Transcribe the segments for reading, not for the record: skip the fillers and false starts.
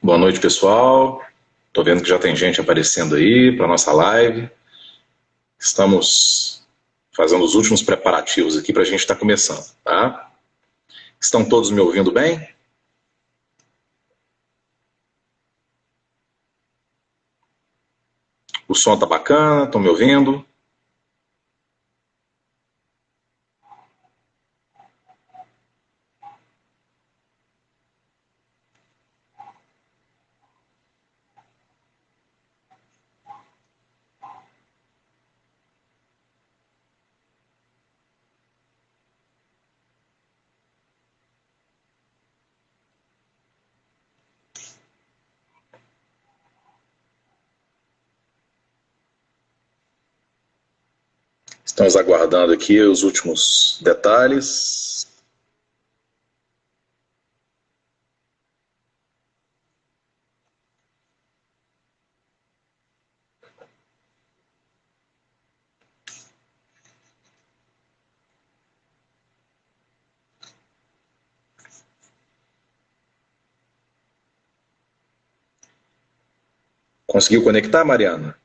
Boa noite, pessoal. Estou vendo que já tem gente aparecendo aí para a nossa live. Estamos fazendo os últimos preparativos aqui para a gente estar começando, tá? Estão todos me ouvindo bem? O som tá bacana? Estão me ouvindo? Estamos aguardando aqui os últimos detalhes. Conseguiu conectar, Mariana?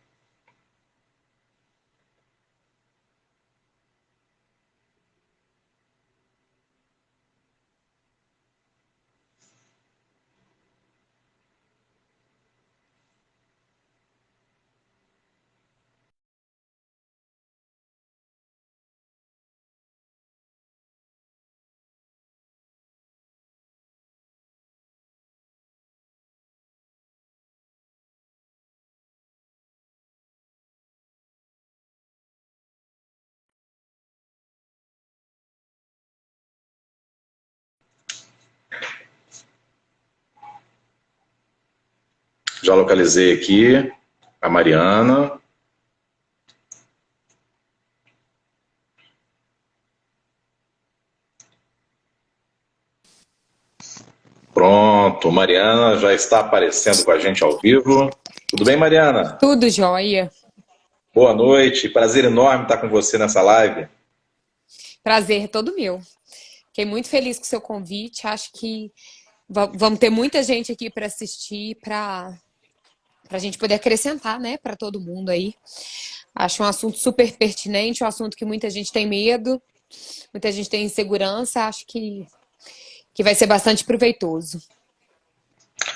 Já localizei aqui a Mariana. Pronto, Mariana já está aparecendo com a gente ao vivo. Tudo bem, Mariana? Tudo jóia. Boa noite, prazer enorme estar com você nessa live. Prazer é todo meu. Fiquei muito feliz com o seu convite. Acho que vamos ter muita gente aqui para assistir, para a gente poder acrescentar, né, para todo mundo aí. Acho um assunto super pertinente, um assunto que muita gente tem medo, muita gente tem insegurança. Acho que vai ser bastante proveitoso.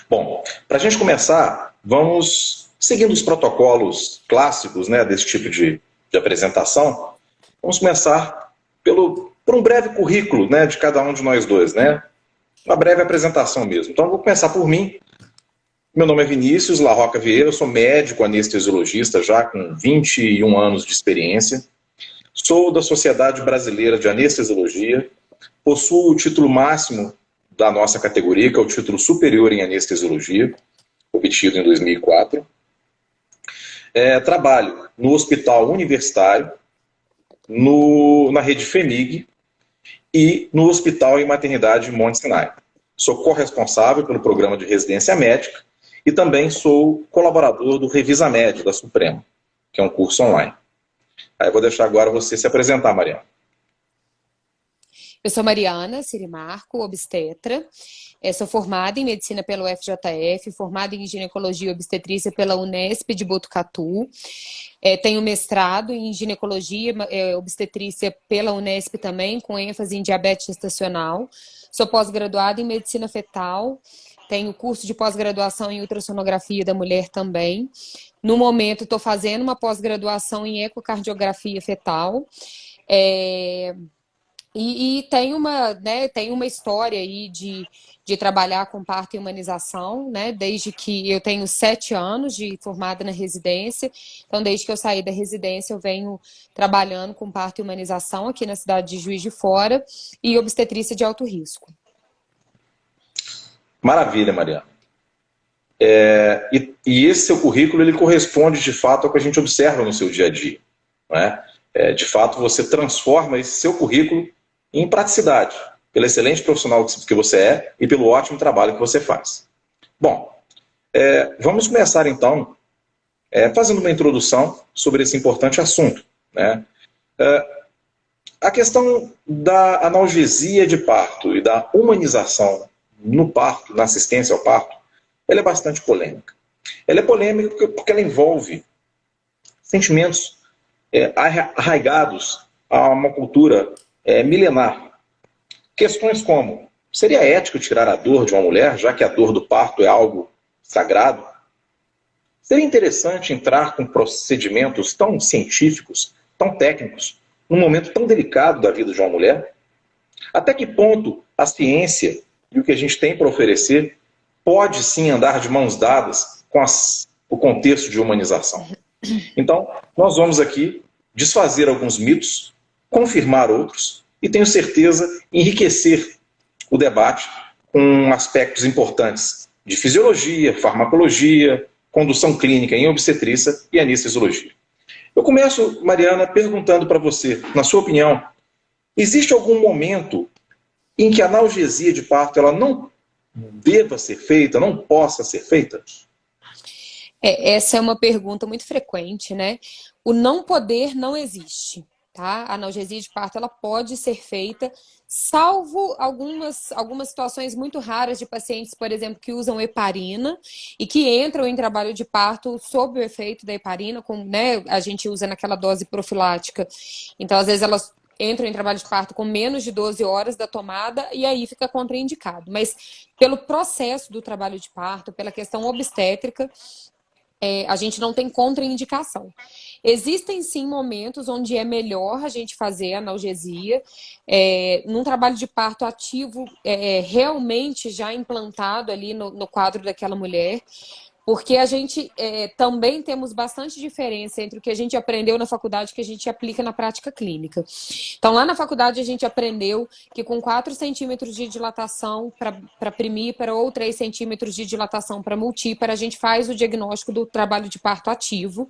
Bom, para a gente começar, vamos seguindo os protocolos clássicos, né, desse tipo de apresentação. Vamos começar por um breve currículo, né, de cada um de nós dois, né? Uma breve apresentação mesmo. Então, vou começar por mim. Meu nome é Vinícius Larroca Vieira, eu sou médico anestesiologista já com 21 anos de experiência. Sou da Sociedade Brasileira de Anestesiologia, possuo o título máximo da nossa categoria, que é o título superior em anestesiologia, obtido em 2004. Trabalho no Hospital Universitário, na rede FEMIG e no Hospital e Maternidade Monte Sinai. Sou corresponsável pelo programa de residência médica e também sou colaborador do Revisa Med da Suprema, que é um curso online. Aí eu vou deixar agora você se apresentar, Mariana. Eu sou Mariana Sirimarco, obstetra. Sou formada em medicina pelo FJF, formada em ginecologia e obstetrícia pela Unesp de Botucatu. Tenho mestrado em ginecologia e obstetrícia pela Unesp também, com ênfase em diabetes gestacional. Sou pós-graduada em medicina fetal. Tenho curso de pós-graduação em ultrassonografia da mulher também. No momento, estou fazendo uma pós-graduação em ecocardiografia fetal. E tem uma história aí de trabalhar com parto e humanização, né? Desde que eu tenho 7 anos de formada na residência. Então, desde que eu saí da residência, eu venho trabalhando com parto e humanização aqui na cidade de Juiz de Fora e obstetrícia de alto risco. Maravilha, Mariana. E esse seu currículo, ele corresponde de fato ao que a gente observa no seu dia a dia, né? De fato, você transforma esse seu currículo em praticidade, pelo excelente profissional que você é e pelo ótimo trabalho que você faz. Bom, vamos começar então fazendo uma introdução sobre esse importante assunto, né? A questão da analgesia de parto e da humanização no parto, na assistência ao parto, ela é bastante polêmica. Ela é polêmica porque ela envolve sentimentos arraigados a uma cultura milenar. Questões como, seria ético tirar a dor de uma mulher, já que a dor do parto é algo sagrado? Seria interessante entrar com procedimentos tão científicos, tão técnicos, num momento tão delicado da vida de uma mulher? Até que ponto a ciência e o que a gente tem para oferecer pode sim andar de mãos dadas com o contexto de humanização? Então, nós vamos aqui desfazer alguns mitos, confirmar outros e, tenho certeza, enriquecer o debate com aspectos importantes de fisiologia, farmacologia, condução clínica em obstetrícia e anestesiologia. Eu começo, Mariana, perguntando para você, na sua opinião, existe algum momento em que a analgesia de parto ela não deva ser feita, não possa ser feita? Essa é uma pergunta muito frequente, né? O não poder não existe, tá? A analgesia de parto ela pode ser feita, salvo algumas situações muito raras de pacientes, por exemplo, que usam heparina e que entram em trabalho de parto sob o efeito da heparina, né? A gente usa naquela dose profilática. Então, às vezes, elas entram em trabalho de parto com menos de 12 horas da tomada e aí fica contraindicado. Mas pelo processo do trabalho de parto, pela questão obstétrica, a gente não tem contraindicação. Existem sim momentos onde é melhor a gente fazer analgesia, num trabalho de parto ativo realmente já implantado ali no quadro daquela mulher, porque a gente também temos bastante diferença entre o que a gente aprendeu na faculdade e o que a gente aplica na prática clínica. Então, lá na faculdade, a gente aprendeu que com 4 centímetros de dilatação para primípara ou 3 centímetros de dilatação para multípara, a gente faz o diagnóstico do trabalho de parto ativo.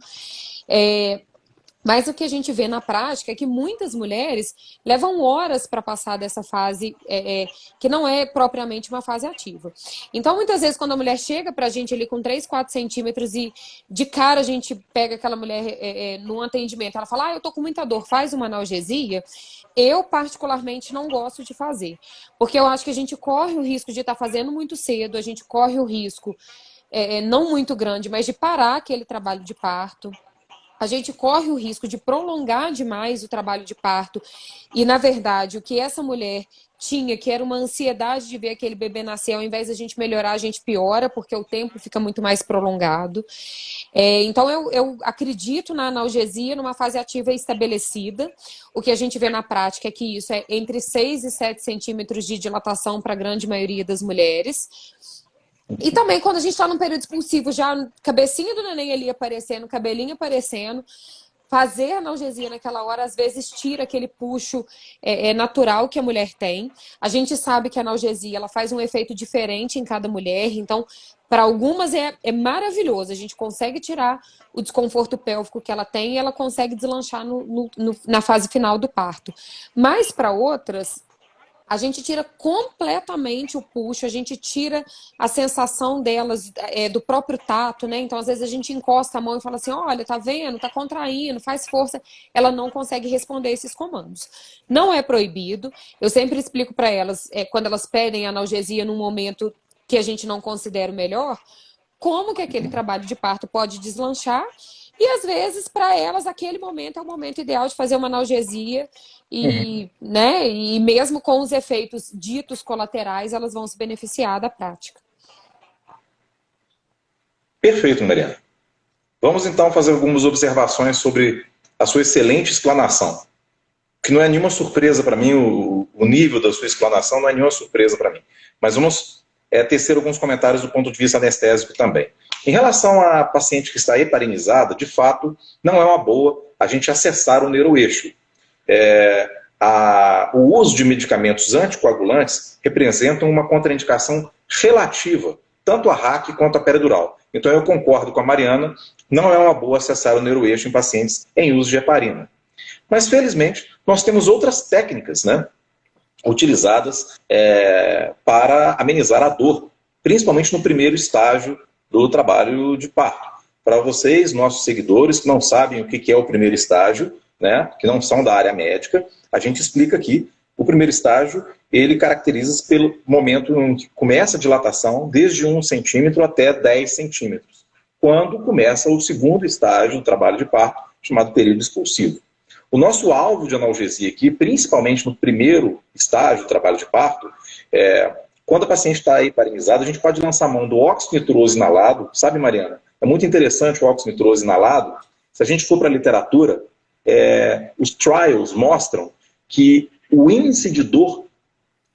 Mas o que a gente vê na prática é que muitas mulheres levam horas para passar dessa fase que não é propriamente uma fase ativa. Então, muitas vezes, quando a mulher chega para a gente ali com 3, 4 centímetros e de cara a gente pega aquela mulher num atendimento, ela fala, eu tô com muita dor, faz uma analgesia. Eu, particularmente, não gosto de fazer. Porque eu acho que a gente corre o risco de estar fazendo muito cedo, a gente corre o risco, não muito grande, mas de parar aquele trabalho de parto. A gente corre o risco de prolongar demais o trabalho de parto e, na verdade, o que essa mulher tinha, que era uma ansiedade de ver aquele bebê nascer, ao invés de a gente melhorar, a gente piora, porque o tempo fica muito mais prolongado. Então, eu acredito na analgesia numa fase ativa estabelecida. O que a gente vê na prática é que isso é entre 6 e 7 centímetros de dilatação para a grande maioria das mulheres. E também quando a gente está num período expulsivo, já cabecinha do neném ali aparecendo, cabelinho aparecendo, fazer analgesia naquela hora, às vezes tira aquele puxo natural que a mulher tem. A gente sabe que a analgesia ela faz um efeito diferente em cada mulher, então para algumas é maravilhoso, a gente consegue tirar o desconforto pélvico que ela tem e ela consegue deslanchar na fase final do parto. Mas para outras, a gente tira completamente o puxo, a gente tira a sensação delas, do próprio tato, né? Então, às vezes, a gente encosta a mão e fala assim, olha, tá vendo? Tá contraindo, faz força. Ela não consegue responder esses comandos. Não é proibido. Eu sempre explico para elas, quando elas pedem analgesia num momento que a gente não considera o melhor, como que aquele trabalho de parto pode deslanchar. E, às vezes, para elas, aquele momento é o momento ideal de fazer uma analgesia e mesmo com os efeitos ditos colaterais, elas vão se beneficiar da prática. Perfeito, Mariana. Vamos, então, fazer algumas observações sobre a sua excelente explanação. Que não é nenhuma surpresa para mim, o nível da sua explanação não é nenhuma surpresa para mim. Mas vamos tecer alguns comentários do ponto de vista anestésico também. Em relação à paciente que está heparinizada, de fato, não é uma boa a gente acessar o neuroeixo. O uso de medicamentos anticoagulantes representam uma contraindicação relativa, tanto a RAC quanto a peridural. Então eu concordo com a Mariana, não é uma boa acessar o neuroeixo em pacientes em uso de heparina. Mas felizmente nós temos outras técnicas, né, utilizadas para amenizar a dor, principalmente no primeiro estágio do trabalho de parto. Para vocês, nossos seguidores, que não sabem o que é o primeiro estágio, né, que não são da área médica, a gente explica aqui. O primeiro estágio ele caracteriza-se pelo momento em que começa a dilatação, desde 1 centímetro até 10 centímetros, quando começa o segundo estágio do trabalho de parto, chamado período expulsivo. O nosso alvo de analgesia aqui, principalmente no primeiro estágio do trabalho de parto, quando a paciente está heparinizada, a gente pode lançar a mão do óxido nitroso inalado. Sabe, Mariana? É muito interessante o óxido nitroso inalado. Se a gente for para a literatura, os trials mostram que o índice de dor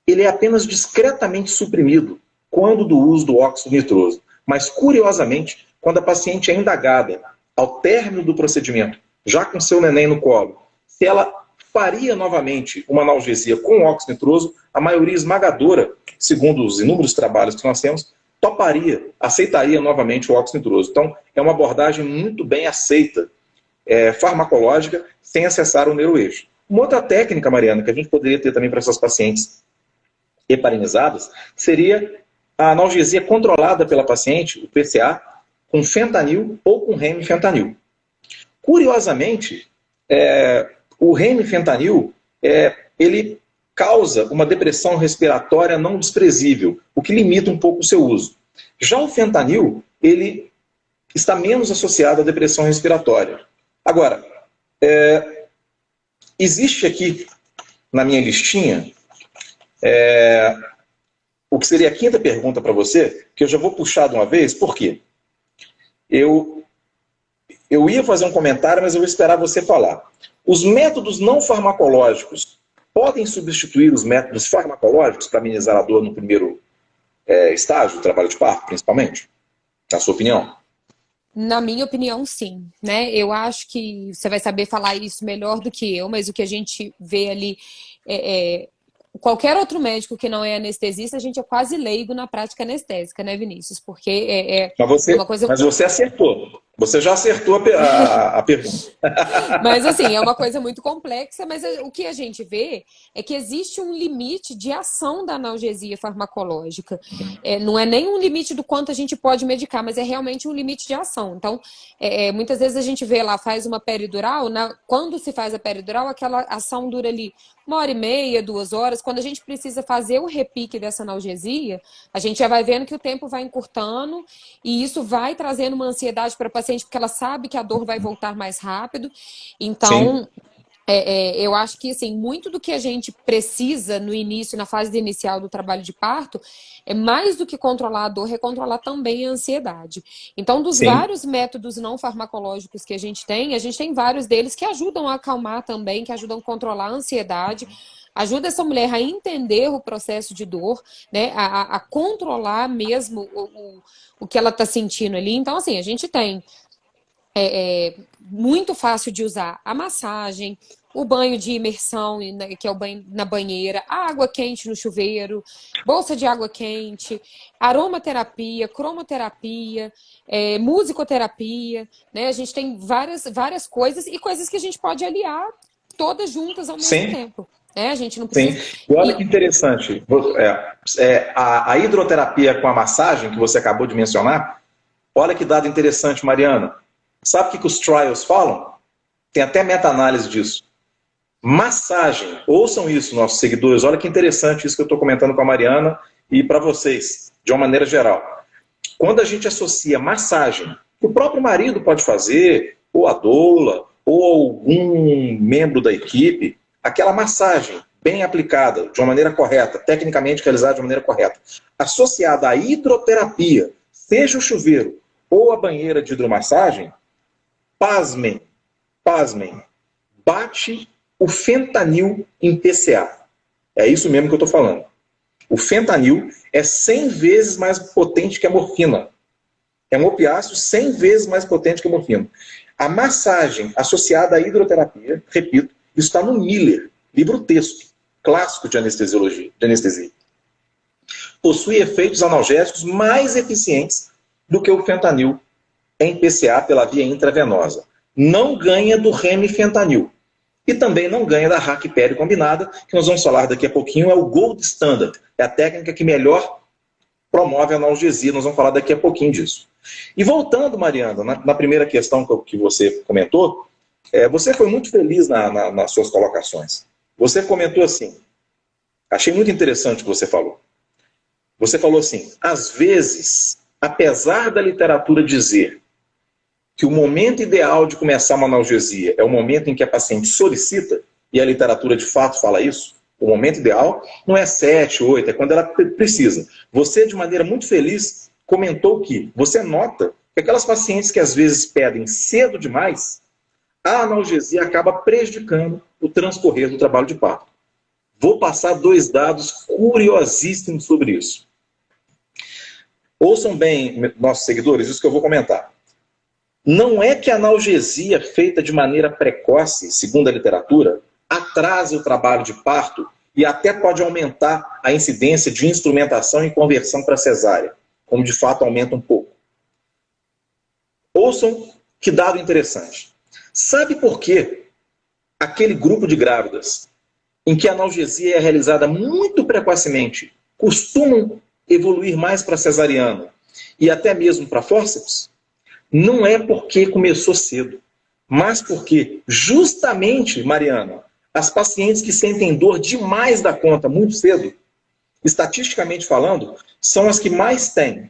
ele é apenas discretamente suprimido quando do uso do óxido nitroso. Mas, curiosamente, quando a paciente é indagada ao término do procedimento, já com seu neném no colo, se ela faria novamente uma analgesia com óxido nitroso, a maioria esmagadora, segundo os inúmeros trabalhos que nós temos, toparia, aceitaria novamente o óxido nitroso. Então, é uma abordagem muito bem aceita, farmacológica, sem acessar o neuroeixo. Uma outra técnica, Mariana, que a gente poderia ter também para essas pacientes heparinizadas, seria a analgesia controlada pela paciente, o PCA, com fentanil ou com remifentanil. Curiosamente, o remifentanil, ele causa uma depressão respiratória não desprezível, o que limita um pouco o seu uso. Já o fentanil, ele está menos associado à depressão respiratória. Agora, existe aqui, na minha listinha, o que seria a quinta pergunta para você, que eu já vou puxar de uma vez, por quê? Eu ia fazer um comentário, mas eu vou esperar você falar. Os métodos não farmacológicos podem substituir os métodos farmacológicos para amenizar a dor no primeiro estágio do trabalho de parto, principalmente? Na sua opinião? Na minha opinião, sim, né? Eu acho que você vai saber falar isso melhor do que eu, mas o que a gente vê ali qualquer outro médico que não é anestesista, a gente é quase leigo na prática anestésica, né, Vinícius? Porque uma coisa... Mas você acertou. Você já acertou a pergunta. Mas assim, é uma coisa muito complexa, mas o que a gente vê é que existe um limite de ação da analgesia farmacológica. Não é nem um limite do quanto a gente pode medicar, mas é realmente um limite de ação. Então, muitas vezes a gente vê lá, faz uma peridural, quando se faz a peridural, aquela ação dura ali 1h30, 2 horas. Quando a gente precisa fazer o repique dessa analgesia, a gente já vai vendo que o tempo vai encurtando e isso vai trazendo uma ansiedade para a paciente, porque ela sabe que a dor vai voltar mais rápido. Então, eu acho que assim, muito do que a gente precisa no início, na fase inicial do trabalho de parto, é mais do que controlar a dor, é controlar também a ansiedade. Então, dos vários métodos não farmacológicos que a gente tem vários deles que ajudam a acalmar também, que ajudam a controlar a ansiedade, ajuda essa mulher a entender o processo de dor, né, a controlar mesmo o que ela está sentindo ali. Então, assim, a gente tem muito fácil de usar a massagem, o banho de imersão, que é o banho na banheira, a água quente no chuveiro, bolsa de água quente, aromaterapia, cromoterapia, musicoterapia, né? A gente tem várias coisas e coisas que a gente pode aliar todas juntas ao mesmo tempo. A gente não precisa... Sim. E olha que interessante, a hidroterapia com a massagem que você acabou de mencionar, olha que dado interessante, Mariana. Sabe o que os trials falam? Tem até meta-análise disso. Massagem, ouçam isso, nossos seguidores, olha que interessante isso que eu estou comentando com a Mariana e para vocês, de uma maneira geral. Quando a gente associa massagem, que o próprio marido pode fazer, ou a doula, ou algum membro da equipe, aquela massagem bem aplicada, de uma maneira correta, tecnicamente realizada de uma maneira correta, associada à hidroterapia, seja o chuveiro ou a banheira de hidromassagem, pasmem, bate o fentanil em PCA. É isso mesmo que eu estou falando. O fentanil é 100 vezes mais potente que a morfina. É um opiáceo 100 vezes mais potente que a morfina. A massagem associada à hidroterapia, repito, isso está no Miller, livro-texto, clássico de anestesiologia, de anestesia. Possui efeitos analgésicos mais eficientes do que o fentanil em PCA pela via intravenosa. Não ganha do remifentanil. E também não ganha da Hack-Peri combinada, que nós vamos falar daqui a pouquinho, é o Gold Standard. É a técnica que melhor promove a analgesia, nós vamos falar daqui a pouquinho disso. E voltando, Mariana, na primeira questão que você comentou, você foi muito feliz nas suas colocações. Você comentou assim, Achei muito interessante o que você falou. Você falou assim, às vezes, apesar da literatura dizer que o momento ideal de começar uma analgesia é o momento em que a paciente solicita, e a literatura de fato fala isso, o momento ideal não é 7, 8, é quando ela precisa. Você, de maneira muito feliz, comentou que você nota que aquelas pacientes que às vezes pedem cedo demais, a analgesia acaba prejudicando o transcorrer do trabalho de parto. Vou passar 2 dados curiosíssimos sobre isso. Ouçam bem, nossos seguidores, isso que eu vou comentar. Não é que a analgesia feita de maneira precoce, segundo a literatura, atrasa o trabalho de parto e até pode aumentar a incidência de instrumentação e conversão para cesárea, como de fato aumenta um pouco. Ouçam que dado interessante. Sabe por que aquele grupo de grávidas em que a analgesia é realizada muito precocemente costumam evoluir mais para cesariano e até mesmo para fórceps? Não é porque começou cedo, mas porque justamente, Mariana, as pacientes que sentem dor demais da conta muito cedo, estatisticamente falando, são as que mais têm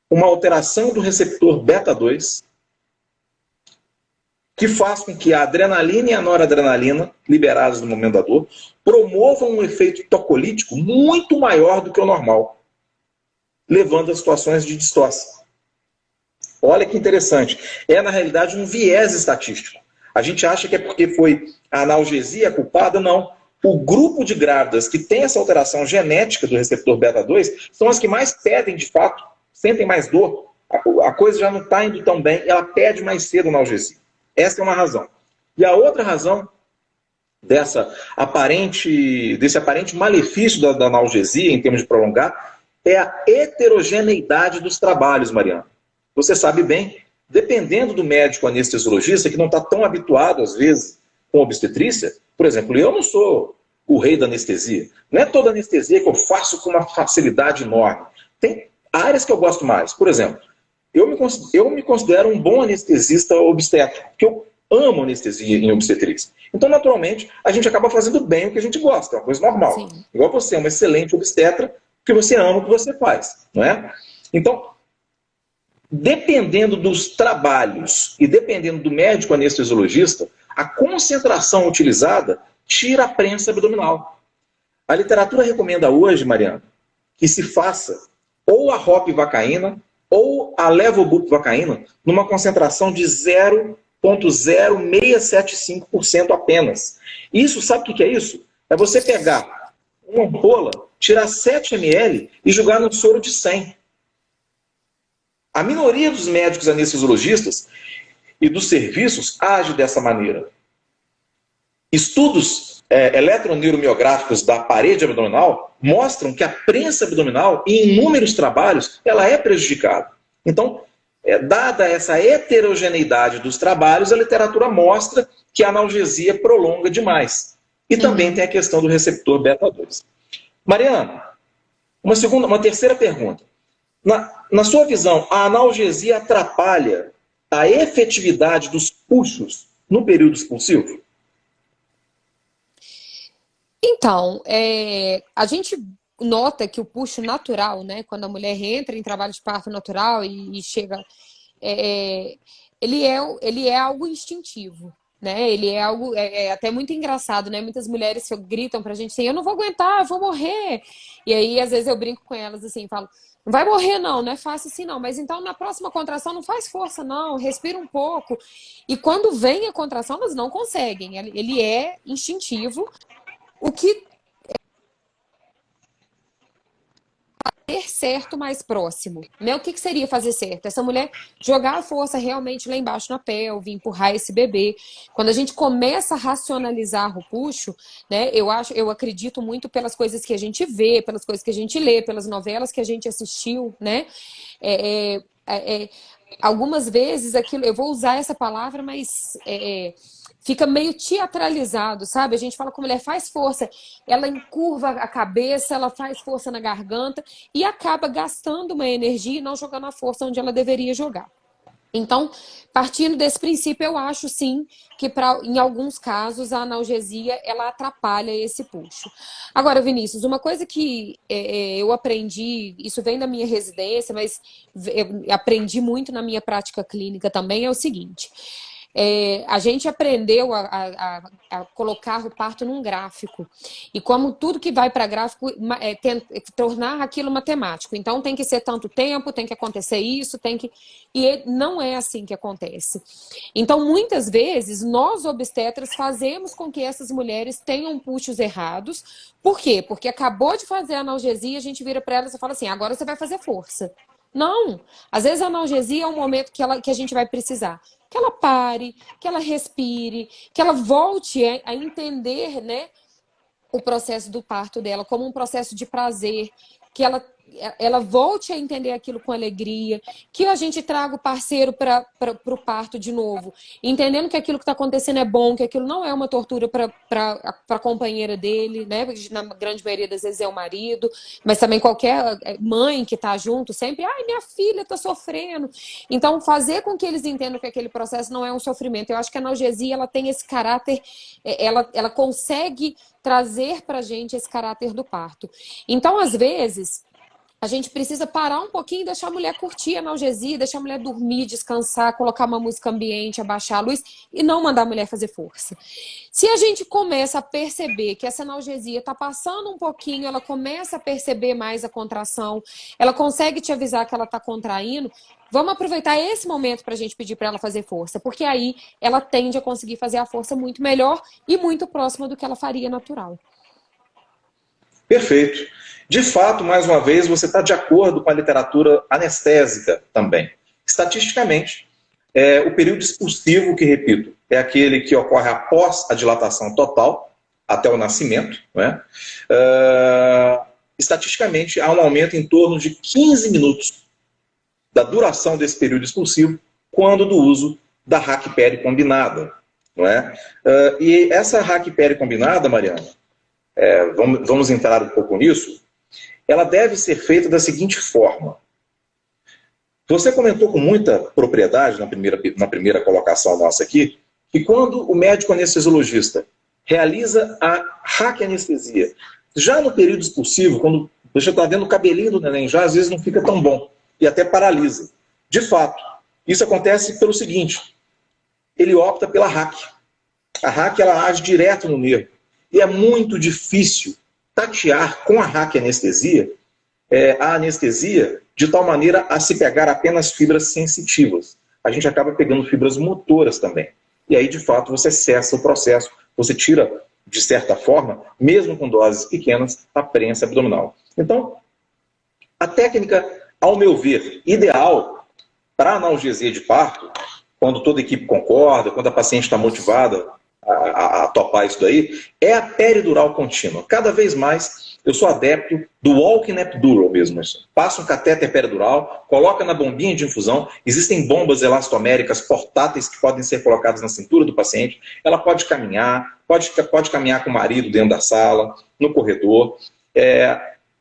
uma alteração do receptor beta-2, que faz com que a adrenalina e a noradrenalina, liberadas no momento da dor, promovam um efeito tocolítico muito maior do que o normal, levando a situações de distócia. Olha que interessante. É, na realidade, um viés estatístico. A gente acha que é porque foi a analgesia culpada, não. O grupo de grávidas que tem essa alteração genética do receptor beta-2 são as que mais pedem, de fato, sentem mais dor. A coisa já não está indo tão bem, ela pede mais cedo analgesia. Essa é uma razão. E a outra razão desse aparente malefício da analgesia, em termos de prolongar, é a heterogeneidade dos trabalhos, Mariana. Você sabe bem, dependendo do médico anestesiologista, que não está tão habituado, às vezes, com obstetrícia, por exemplo, eu não sou o rei da anestesia. Não é toda anestesia que eu faço com uma facilidade enorme. Tem áreas que eu gosto mais. Por exemplo, eu me considero um bom anestesista obstétrico, porque eu amo anestesia em obstetrícia. Então, naturalmente, a gente acaba fazendo bem o que a gente gosta, é uma coisa normal. Sim. Igual você é uma excelente obstetra, porque você ama o que você faz, não é? Então, dependendo dos trabalhos e dependendo do médico anestesiologista, a concentração utilizada tira a prensa abdominal. A literatura recomenda hoje, Mariana, que se faça ou a ropivacaína ou a levobupivacaína numa concentração de 0,0675% apenas. Isso, sabe o que é isso? É você pegar uma ampola, tirar 7 ml e jogar num soro de 100. A minoria dos médicos anestesiologistas e dos serviços age dessa maneira. Estudos eletroneuromiográficos da parede abdominal mostram que a prensa abdominal, em inúmeros trabalhos, ela é prejudicada. Então, dada essa heterogeneidade dos trabalhos, a literatura mostra que a analgesia prolonga demais. E também tem a questão do receptor beta-2. Mariana, uma terceira pergunta. Na sua visão, a analgesia atrapalha a efetividade dos puxos no período expulsivo? Então, a gente nota que o puxo natural, né, quando a mulher entra em trabalho de parto natural e chega, ele é algo instintivo, né? Ele é algo até muito engraçado, né? Muitas mulheres gritam pra gente assim, eu não vou aguentar, eu vou morrer. E aí, às vezes, eu brinco com elas assim, falo, não vai morrer não é fácil assim não, mas então na próxima contração não faz força não, respira um pouco. E quando vem a contração, elas não conseguem, ele é instintivo. O que fazer certo mais próximo, né? O que seria fazer certo? Essa mulher jogar a força realmente lá embaixo na pelve, empurrar esse bebê. Quando a gente começa a racionalizar o puxo, né? Eu acredito muito pelas coisas que a gente vê, pelas coisas que a gente lê, pelas novelas que a gente assistiu, né? Algumas vezes aquilo, eu vou usar essa palavra, mas fica meio teatralizado, sabe? A gente fala com a mulher, faz força, ela encurva a cabeça, ela faz força na garganta e acaba gastando uma energia e não jogando a força onde ela deveria jogar. Então, partindo desse princípio, eu acho sim que em alguns casos a analgesia ela atrapalha esse puxo. Agora, Vinícius, uma coisa que eu aprendi, isso vem da minha residência, mas eu aprendi muito na minha prática clínica também, é o seguinte. A gente aprendeu a colocar o parto num gráfico. E como tudo que vai para gráfico, tornar aquilo matemático. Então, tem que ser tanto tempo, tem que acontecer isso, E não é assim que acontece. Então, muitas vezes, nós obstetras fazemos com que essas mulheres tenham puxos errados. Por quê? Porque acabou de fazer a analgesia, a gente vira para elas e fala assim, agora você vai fazer força. Não. Às vezes a analgesia é um momento que a gente vai precisar. Que ela pare, que ela respire, que ela volte a entender, né, o processo do parto dela como um processo de prazer, que ela volte a entender aquilo com alegria, que a gente traga o parceiro para o parto de novo, entendendo que aquilo que está acontecendo é bom, que aquilo não é uma tortura para a companheira dele, né? Na grande maioria das vezes é o marido, mas também qualquer mãe que está junto sempre, ai, minha filha está sofrendo. Então, fazer com que eles entendam que aquele processo não é um sofrimento. Eu acho que a analgesia ela tem esse caráter, ela consegue trazer para a gente esse caráter do parto. Então, às vezes, a gente precisa parar um pouquinho e deixar a mulher curtir a analgesia, deixar a mulher dormir, descansar, colocar uma música ambiente, abaixar a luz e não mandar a mulher fazer força. Se a gente começa a perceber que essa analgesia está passando um pouquinho, ela começa a perceber mais a contração, ela consegue te avisar que ela está contraindo, vamos aproveitar esse momento para a gente pedir para ela fazer força, porque aí ela tende a conseguir fazer a força muito melhor e muito próxima do que ela faria natural. Perfeito. De fato, mais uma vez, você está de acordo com a literatura anestésica também. Estatisticamente, o período expulsivo, que repito, é aquele que ocorre após a dilatação total, até o nascimento, né? Estatisticamente, há um aumento em torno de 15 minutos da duração desse período expulsivo, quando do uso da Hack-Peri combinada. Não é? E essa Hack-Peri combinada, Mariana, vamos entrar um pouco nisso, ela deve ser feita da seguinte forma. Você comentou com muita propriedade na primeira colocação nossa aqui, que quando o médico anestesiologista realiza a raquianestesia, já no período expulsivo, quando você está vendo o cabelinho do neném, já às vezes não fica tão bom e até paralisa. De fato, isso acontece pelo seguinte, ele opta pela hack. A hack ela age direto no nervo e é muito difícil tatear com a raquianestesia a anestesia de tal maneira a se pegar apenas fibras sensitivas. A gente acaba pegando fibras motoras também. E aí, de fato, você cessa o processo, você tira, de certa forma, mesmo com doses pequenas, a prensa abdominal. Então, a técnica, ao meu ver, ideal para analgesia de parto, quando toda a equipe concorda, quando a paciente está motivada a topar isso daí, é a peridural contínua. Cada vez mais eu sou adepto do walking epidural mesmo. Passa um catéter peridural, coloca na bombinha de infusão, existem bombas elastoméricas portáteis que podem ser colocadas na cintura do paciente, ela pode caminhar, pode caminhar com o marido dentro da sala, no corredor.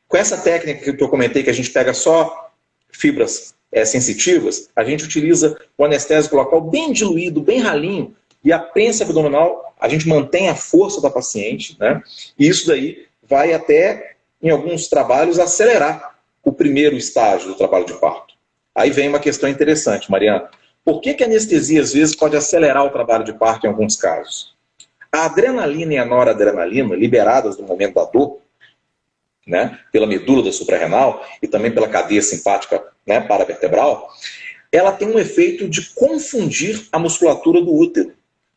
Com essa técnica que eu comentei, que a gente pega só fibras sensitivas, a gente utiliza o anestésico local bem diluído, bem ralinho, e a prensa abdominal, a gente mantém a força da paciente, né? E isso daí vai até, em alguns trabalhos, acelerar o primeiro estágio do trabalho de parto. Aí vem uma questão interessante, Mariana. Por que a anestesia, às vezes, pode acelerar o trabalho de parto em alguns casos? A adrenalina e a noradrenalina, liberadas no momento da dor, né, pela medula da suprarrenal e também pela cadeia simpática, né, paravertebral, ela tem um efeito de confundir a musculatura do útero.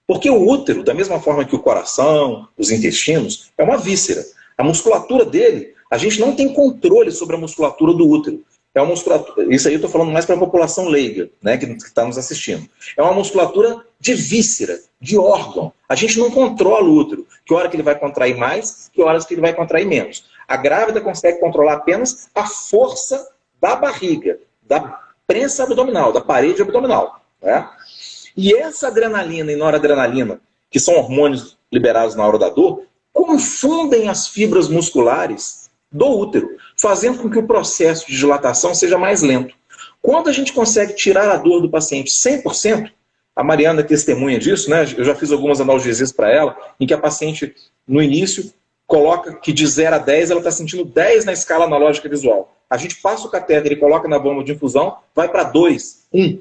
Porque o útero, da mesma forma que o coração, os intestinos, é uma víscera. A musculatura dele, a gente não tem controle sobre a musculatura do útero. É uma musculatura, isso aí eu estou falando mais para a população leiga, né, que está nos assistindo. É uma musculatura de víscera, de órgão. A gente não controla o útero. Que hora que ele vai contrair mais, que horas que ele vai contrair menos. A grávida consegue controlar apenas a força da barriga, da prensa abdominal, da parede abdominal, né? E essa adrenalina e noradrenalina, que são hormônios liberados na hora da dor, confundem as fibras musculares do útero, fazendo com que o processo de dilatação seja mais lento. Quando a gente consegue tirar a dor do paciente 100%, a Mariana é testemunha disso, né? Eu já fiz algumas analgesias para ela, em que a paciente, no início, coloca que de 0 a 10 ela está sentindo 10 na escala analógica visual. A gente passa o catéter e coloca na bomba de infusão, vai para 2, 1.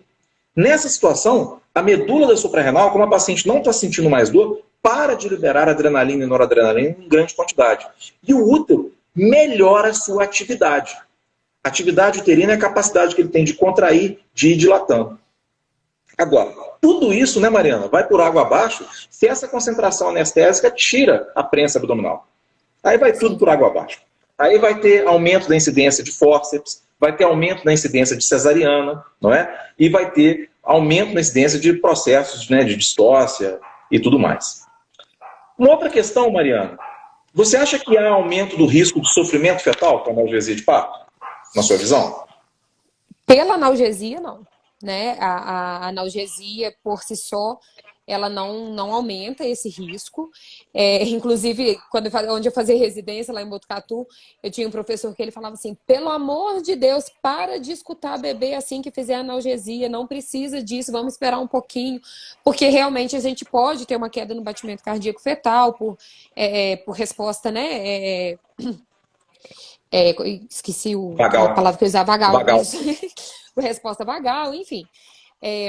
Nessa situação, a medula da suprarrenal, como a paciente não está sentindo mais dor, para de liberar adrenalina e noradrenalina em grande quantidade. E o útero melhora a sua atividade. A atividade uterina é a capacidade que ele tem de contrair, de ir dilatando. Agora, tudo isso, né, Mariana, vai por água abaixo se essa concentração anestésica tira a prensa abdominal. Aí vai tudo por água abaixo. Aí vai ter aumento da incidência de fórceps, vai ter aumento da incidência de cesariana, não é? E vai ter aumento na incidência de processos, né, de distócia e tudo mais. Uma outra questão, Mariana, você acha que há aumento do risco de sofrimento fetal com analgesia de parto, na sua visão? Pela analgesia, não. Né? A analgesia, por si só, ela não aumenta esse risco. Inclusive, onde eu fazia residência, lá em Botucatu, eu tinha um professor que ele falava assim, pelo amor de Deus, para de escutar bebê assim que fizer analgesia, não precisa disso, vamos esperar um pouquinho, porque realmente a gente pode ter uma queda no batimento cardíaco fetal por resposta, né? Esqueci a palavra que eu usava, vagal. Por resposta vagal, enfim.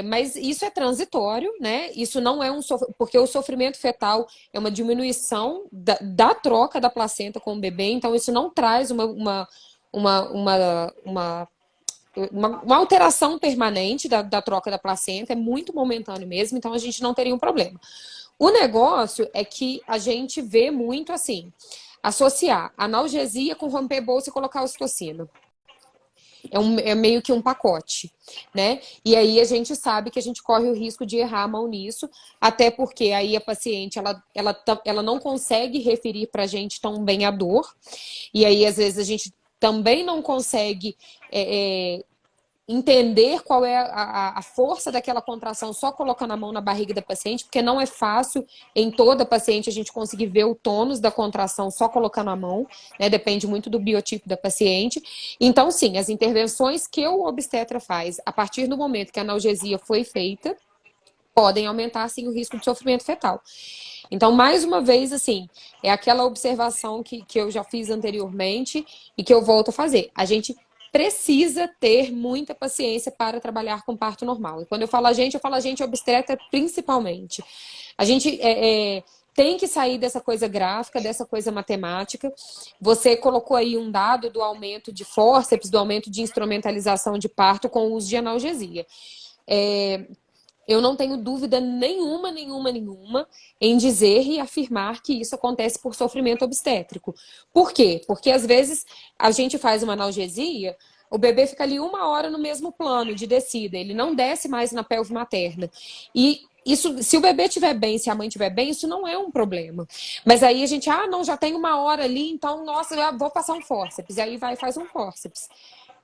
Mas isso é transitório, né? Isso não é porque o sofrimento fetal é uma diminuição da troca da placenta com o bebê, então isso não traz uma alteração permanente da troca da placenta, é muito momentâneo mesmo, então a gente não teria um problema. O negócio é que a gente vê muito assim, associar analgesia com romper bolsa e colocar ocitocina. É meio que um pacote, né? E aí a gente sabe que a gente corre o risco de errar a mão nisso, até porque aí a paciente, ela não consegue referir pra gente tão bem a dor, e aí às vezes a gente também não consegue entender qual é a força daquela contração só colocando a mão na barriga da paciente, porque não é fácil em toda paciente a gente conseguir ver o tônus da contração só colocando a mão, né? Depende muito do biotipo da paciente. Então, sim, as intervenções que o obstetra faz a partir do momento que a analgesia foi feita, podem aumentar, sim, o risco de sofrimento fetal. Então, mais uma vez, assim, é aquela observação que eu já fiz anteriormente e que eu volto a fazer. A gente precisa ter muita paciência para trabalhar com parto normal. E quando eu falo a gente obstetra principalmente. A gente tem que sair dessa coisa gráfica, dessa coisa matemática. Você colocou aí um dado do aumento de fórceps, do aumento de instrumentalização de parto com o uso de analgesia. Eu não tenho dúvida nenhuma em dizer e afirmar que isso acontece por sofrimento obstétrico. Por quê? Porque às vezes a gente faz uma analgesia, o bebê fica ali 1 hora no mesmo plano de descida, ele não desce mais na pelve materna. E isso, se o bebê estiver bem, se a mãe estiver bem, isso não é um problema. Mas aí a gente, não, já tem 1 hora ali, então, nossa, eu vou passar um fórceps. E aí vai e faz um fórceps.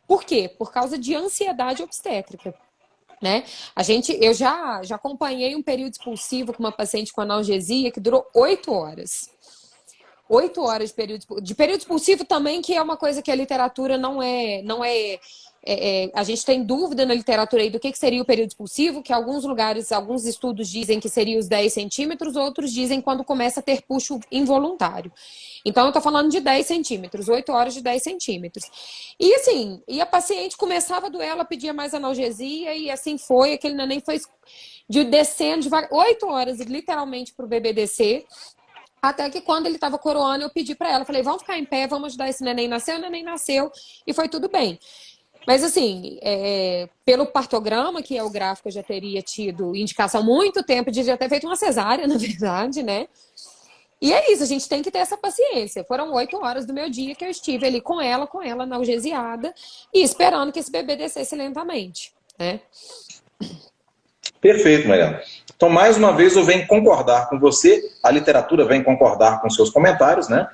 Por quê? Por causa de ansiedade obstétrica. Né? Eu já acompanhei um período expulsivo com uma paciente com analgesia que durou 8 horas. 8 horas de período expulsivo também, que é uma coisa que a literatura não é a gente tem dúvida na literatura aí do que seria o período expulsivo, que alguns lugares, alguns estudos dizem que seria os 10 centímetros, outros dizem quando começa a ter puxo involuntário. Então, eu tô falando de 10 centímetros, 8 horas de 10 centímetros. E assim, a paciente começava a doer, ela pedia mais analgesia e assim foi, aquele neném foi descendo devagar, 8 horas literalmente pro bebê descer. Até que quando ele estava coroando, eu pedi para ela, falei, vamos ficar em pé, vamos ajudar esse neném a nascer. O neném nasceu e foi tudo bem. Mas assim, pelo partograma, que é o gráfico, eu já teria tido indicação há muito tempo de já ter feito uma cesárea, na verdade, né? E é isso, a gente tem que ter essa paciência. Foram 8 horas do meu dia que eu estive ali com ela analgesiada e esperando que esse bebê descesse lentamente, né? Perfeito, Mariana. Então, mais uma vez, eu venho concordar com você, a literatura vem concordar com seus comentários, né?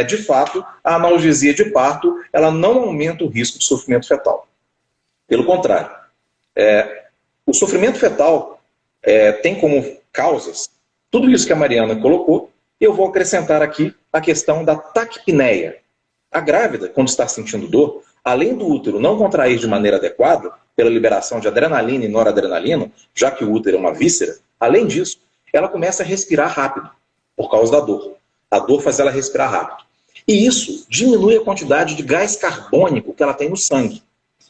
De fato, a analgesia de parto, ela não aumenta o risco de sofrimento fetal. Pelo contrário, o sofrimento fetal tem como causas tudo isso que a Mariana colocou, e eu vou acrescentar aqui a questão da taquipneia. A grávida, quando está sentindo dor, além do útero não contrair de maneira adequada, pela liberação de adrenalina e noradrenalina, já que o útero é uma víscera, além disso, ela começa a respirar rápido, por causa da dor. A dor faz ela respirar rápido. E isso diminui a quantidade de gás carbônico que ela tem no sangue.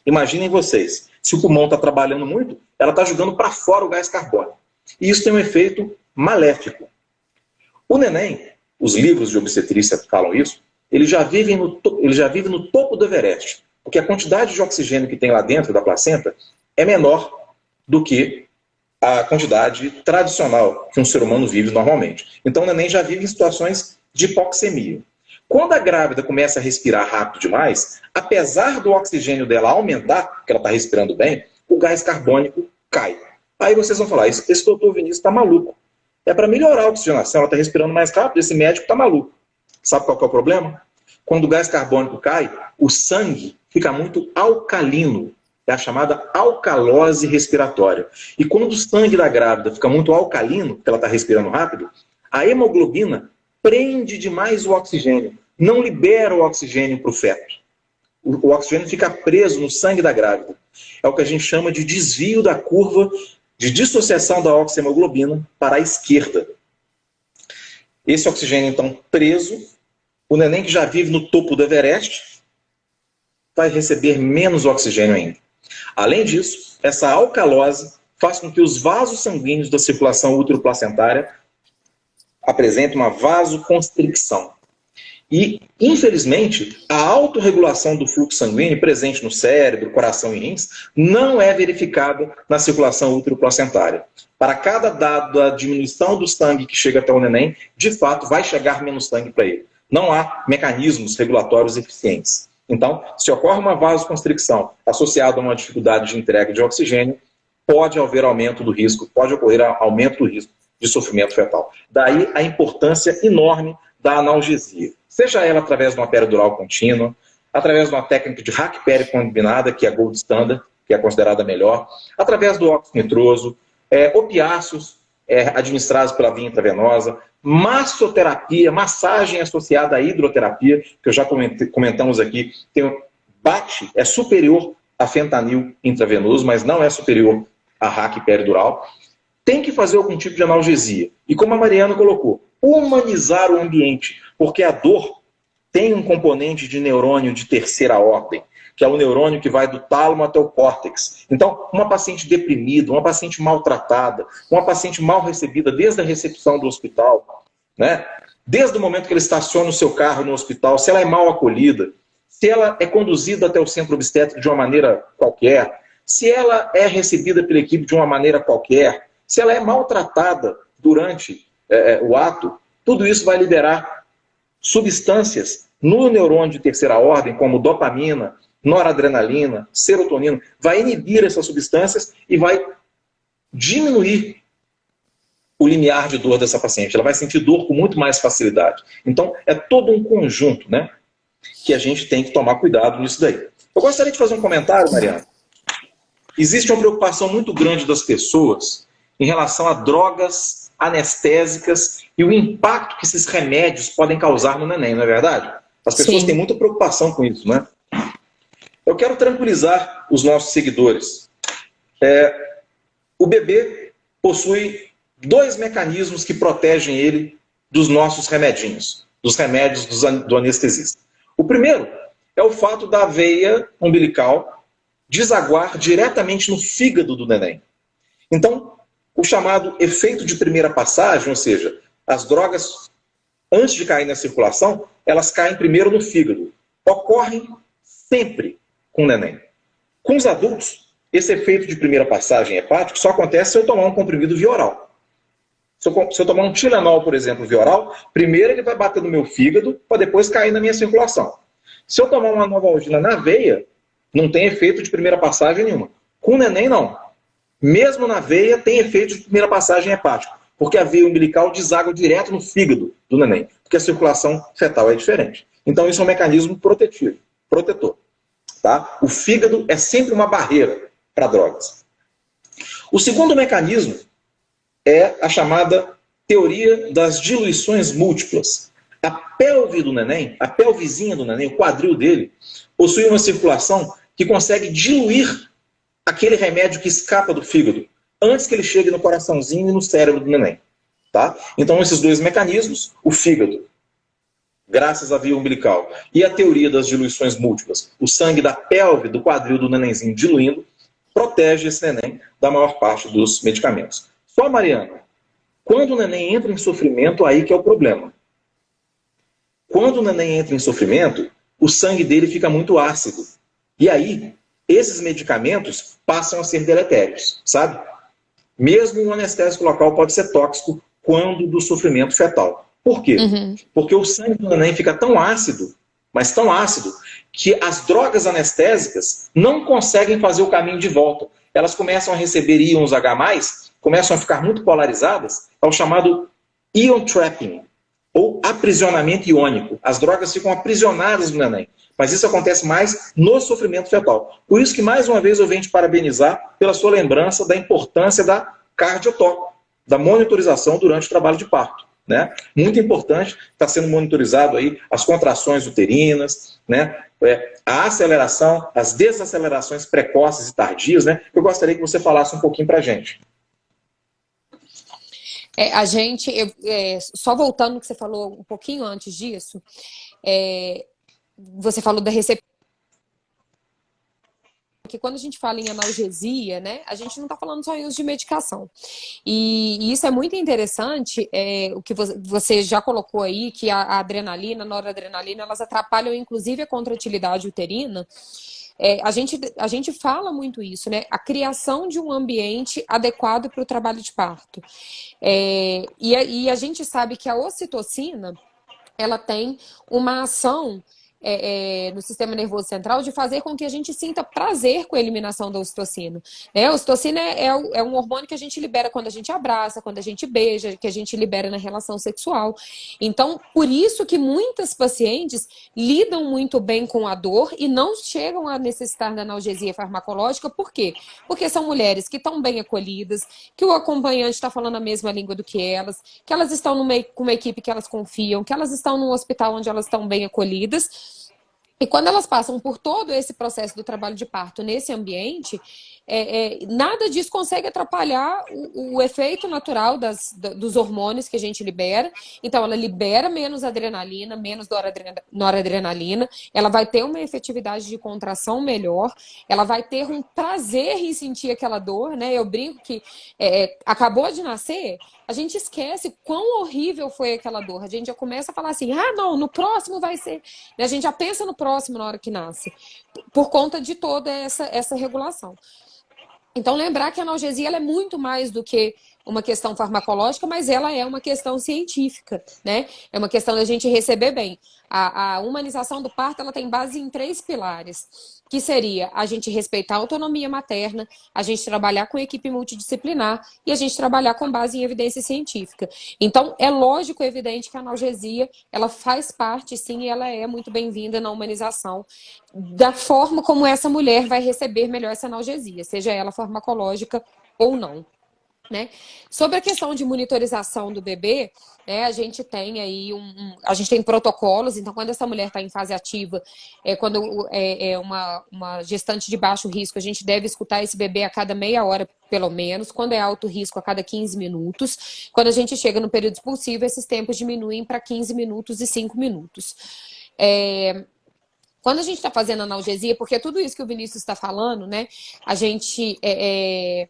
Imaginem vocês, se o pulmão está trabalhando muito, ela está jogando para fora o gás carbônico. E isso tem um efeito maléfico. O neném, os livros de obstetrícia falam isso, ele já vive no topo do Everest, porque a quantidade de oxigênio que tem lá dentro da placenta é menor do que a quantidade tradicional que um ser humano vive normalmente. Então o neném já vive em situações de hipoxemia. Quando a grávida começa a respirar rápido demais, apesar do oxigênio dela aumentar, porque ela está respirando bem, o gás carbônico cai. Aí vocês vão falar, esse doutor Vinícius está maluco. É para melhorar a oxigenação, ela está respirando mais rápido, esse médico está maluco. Sabe qual que é o problema? Quando o gás carbônico cai, o sangue fica muito alcalino. É a chamada alcalose respiratória. E quando o sangue da grávida fica muito alcalino, porque ela está respirando rápido, a hemoglobina prende demais o oxigênio, não libera o oxigênio para o feto. O oxigênio fica preso no sangue da grávida. É o que a gente chama de desvio da curva de dissociação da oxihemoglobina para a esquerda. Esse oxigênio, então, preso, o neném que já vive no topo do Everest vai receber menos oxigênio ainda. Além disso, essa alcalose faz com que os vasos sanguíneos da circulação útero-placentária apresentem uma vasoconstricção. E, infelizmente, a autorregulação do fluxo sanguíneo presente no cérebro, coração e rins não é verificada na circulação útero-placentária. Para cada dado da diminuição do sangue que chega até o neném, de fato, vai chegar menos sangue para ele. Não há mecanismos regulatórios eficientes. Então, se ocorre uma vasoconstricção associada a uma dificuldade de entrega de oxigênio, pode haver aumento do risco, pode ocorrer aumento do risco de sofrimento fetal. Daí a importância enorme da analgesia. Seja ela através de uma peridural contínua, através de uma técnica de raquiperia combinada, que é a gold standard, que é considerada melhor, através do óxido nitroso, opiáceos administrados pela via intravenosa, massoterapia, massagem associada à hidroterapia, que eu já comentamos aqui, é superior a fentanil intravenoso, mas não é superior a RAC peridural. Tem que fazer algum tipo de analgesia. E como a Mariana colocou, humanizar o ambiente, porque a dor tem um componente de neurônio de terceira ordem, que é o neurônio que vai do tálamo até o córtex. Então, uma paciente deprimida, uma paciente maltratada, uma paciente mal recebida desde a recepção do hospital, né? Desde o momento que ela estaciona o seu carro no hospital, se ela é mal acolhida, se ela é conduzida até o centro obstétrico de uma maneira qualquer, se ela é recebida pela equipe de uma maneira qualquer, se ela é maltratada durante o ato, tudo isso vai liberar substâncias no neurônio de terceira ordem, como dopamina, noradrenalina, serotonina, vai inibir essas substâncias e vai diminuir o limiar de dor dessa paciente. Ela vai sentir dor com muito mais facilidade. Então, é todo um conjunto, né, que a gente tem que tomar cuidado nisso daí. Eu gostaria de fazer um comentário, Mariana. Existe uma preocupação muito grande das pessoas em relação a drogas anestésicas e o impacto que esses remédios podem causar no neném, não é verdade? As pessoas têm muita preocupação com isso, né? Eu quero tranquilizar os nossos seguidores. O bebê possui 2 mecanismos que protegem ele dos nossos remedinhos, dos remédios do anestesista. O primeiro é o fato da veia umbilical desaguar diretamente no fígado do neném. Então, o chamado efeito de primeira passagem, ou seja, as drogas, antes de cair na circulação, elas caem primeiro no fígado. Ocorrem sempre com o neném. Com os adultos, esse efeito de primeira passagem hepático só acontece se eu tomar um comprimido via oral. Se eu tomar um Tilenol, por exemplo, via oral, primeiro ele vai bater no meu fígado para depois cair na minha circulação. Se eu tomar uma Novalgina na veia, não tem efeito de primeira passagem nenhuma. Com o neném, não. Mesmo na veia, tem efeito de primeira passagem hepática, porque a veia umbilical deságua direto no fígado do neném, porque a circulação fetal é diferente. Então, isso é um mecanismo protetor. Tá? O fígado é sempre uma barreira para drogas. O segundo mecanismo é a chamada teoria das diluições múltiplas. A pelve do neném, a pelvizinha do neném, o quadril dele, possui uma circulação que consegue diluir aquele remédio que escapa do fígado antes que ele chegue no coraçãozinho e no cérebro do neném. Tá? Então, esses dois mecanismos, o fígado, graças à via umbilical, e a teoria das diluições múltiplas, o sangue da pelve, do quadril do nenenzinho diluindo, protege esse neném da maior parte dos medicamentos. Só, Mariana, quando o neném entra em sofrimento, aí que é o problema. Quando o neném entra em sofrimento, o sangue dele fica muito ácido. E aí, esses medicamentos passam a ser deletérios, sabe? Mesmo um anestésico local pode ser tóxico quando do sofrimento fetal. Por quê? Porque o sangue do neném fica tão ácido, mas tão ácido, que as drogas anestésicas não conseguem fazer o caminho de volta. Elas começam a receber íons H+, começam a ficar muito polarizadas, é o chamado ion trapping, ou aprisionamento iônico. As drogas ficam aprisionadas no neném. Mas isso acontece mais no sofrimento fetal. Por isso que, mais uma vez, eu venho te parabenizar pela sua lembrança da importância da cardiotoco, da monitorização durante o trabalho de parto. Né? Muito importante, está sendo monitorizado aí as contrações uterinas, né? A aceleração, as desacelerações precoces e tardias. Né? Eu gostaria que você falasse um pouquinho para a gente. Só voltando no que você falou um pouquinho antes disso, você falou da recepção. Porque quando a gente fala em analgesia, né, a gente não está falando só em uso de medicação. E isso é muito interessante, o que você já colocou aí, que a adrenalina, a noradrenalina, elas atrapalham inclusive a contratilidade uterina. A gente fala muito isso, né? A criação de um ambiente adequado para o trabalho de parto. E a gente sabe que a ocitocina, ela tem uma ação no sistema nervoso central de fazer com que a gente sinta prazer com a eliminação da ocitocina. A ocitocina é um hormônio que a gente libera quando a gente abraça, quando a gente beija, que a gente libera na relação sexual. Então, por isso que muitas pacientes lidam muito bem com a dor e não chegam a necessitar da analgesia farmacológica. Por quê? Porque são mulheres que estão bem acolhidas, que o acompanhante está falando a mesma língua do que elas estão com uma equipe que elas confiam, que elas estão num hospital onde elas estão bem acolhidas. E quando elas passam por todo esse processo do trabalho de parto nesse ambiente, nada disso consegue atrapalhar o efeito natural dos hormônios que a gente libera. Então, ela libera menos adrenalina, menos noradrenalina, ela vai ter uma efetividade de contração melhor, ela vai ter um prazer em sentir aquela dor, né? Eu brinco que acabou de nascer, a gente esquece quão horrível foi aquela dor. A gente já começa a falar assim, não, no próximo vai ser. A gente já pensa no próximo na hora que nasce, por conta de toda essa regulação. Então, lembrar que a analgesia ela é muito mais do que uma questão farmacológica, mas ela é uma questão científica, né? É uma questão da gente receber bem. A humanização do parto ela tem base em 3 pilares, que seria a gente respeitar a autonomia materna, a gente trabalhar com equipe multidisciplinar e a gente trabalhar com base em evidência científica. Então, é lógico, evidente que a analgesia, ela faz parte, sim, e ela é muito bem-vinda na humanização da forma como essa mulher vai receber melhor essa analgesia, seja ela farmacológica ou não. Né? Sobre a questão de monitorização do bebê, né, a gente tem aí a gente tem protocolos. Então, quando essa mulher está em fase ativa, quando é uma gestante de baixo risco, a gente deve escutar esse bebê a cada meia hora, pelo menos. Quando é alto risco, a cada 15 minutos. Quando a gente chega no período expulsivo, esses tempos diminuem para 15 minutos e 5 minutos. Quando a gente está fazendo analgesia, porque tudo isso que o Vinícius está falando, né, a gente é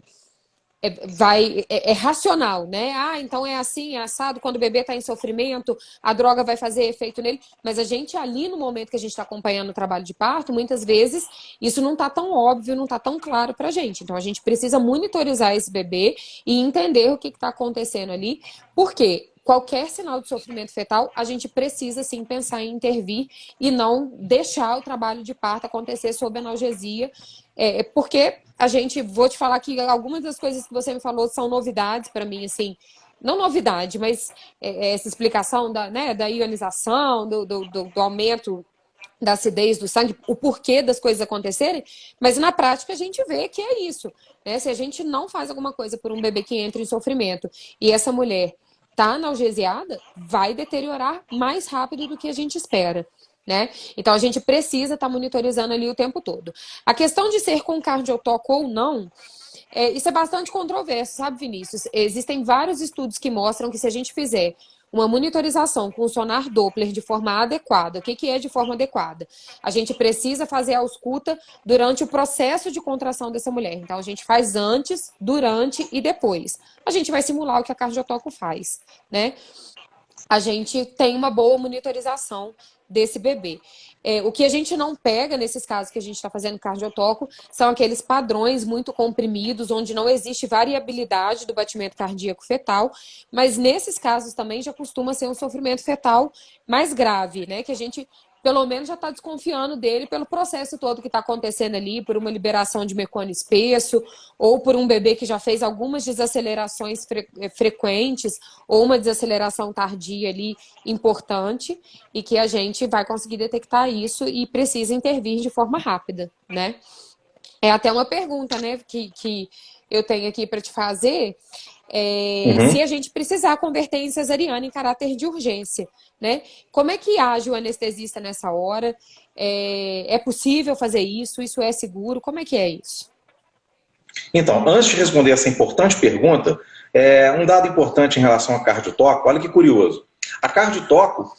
racional, né? Então é assim, é assado, quando o bebê está em sofrimento, a droga vai fazer efeito nele. Mas a gente ali, no momento que a gente está acompanhando o trabalho de parto, muitas vezes isso não está tão óbvio, não está tão claro para a gente. Então a gente precisa monitorizar esse bebê e entender o que está acontecendo ali. Por quê? Qualquer sinal de sofrimento fetal, a gente precisa sim pensar em intervir e não deixar o trabalho de parto acontecer sob analgesia, porque vou te falar que algumas das coisas que você me falou são novidades para mim, assim, não novidade, mas essa explicação da ionização, do aumento da acidez do sangue, o porquê das coisas acontecerem, mas na prática a gente vê que é isso, né? Se a gente não faz alguma coisa por um bebê que entra em sofrimento e essa mulher está analgesiada, vai deteriorar mais rápido do que a gente espera, né? Então a gente precisa estar monitorizando ali o tempo todo. A questão de ser com cardiotoco ou não, isso é bastante controverso, sabe, Vinícius? Existem vários estudos que mostram que se a gente fizer uma monitorização com sonar Doppler de forma adequada, o que é de forma adequada? A gente precisa fazer a ausculta durante o processo de contração dessa mulher. Então, a gente faz antes, durante e depois. A gente vai simular o que a cardiotoco faz, né? A gente tem uma boa monitorização desse bebê. O que a gente não pega nesses casos que a gente está fazendo cardiotoco são aqueles padrões muito comprimidos, onde não existe variabilidade do batimento cardíaco fetal, mas nesses casos também já costuma ser um sofrimento fetal mais grave, né? Que a gente, pelo menos, já está desconfiando dele pelo processo todo que está acontecendo ali, por uma liberação de mecônio espesso, ou por um bebê que já fez algumas desacelerações frequentes, ou uma desaceleração tardia ali importante, e que a gente vai conseguir detectar isso e precisa intervir de forma rápida, né? É até uma pergunta, né, que eu tenho aqui para te fazer, se a gente precisar converter em cesariana em caráter de urgência, né? Como é que age o anestesista nessa hora? É possível fazer isso? Isso é seguro? Como é que é isso? Então, antes de responder essa importante pergunta, um dado importante em relação à cardiotoco, olha que curioso. A cardiotoco,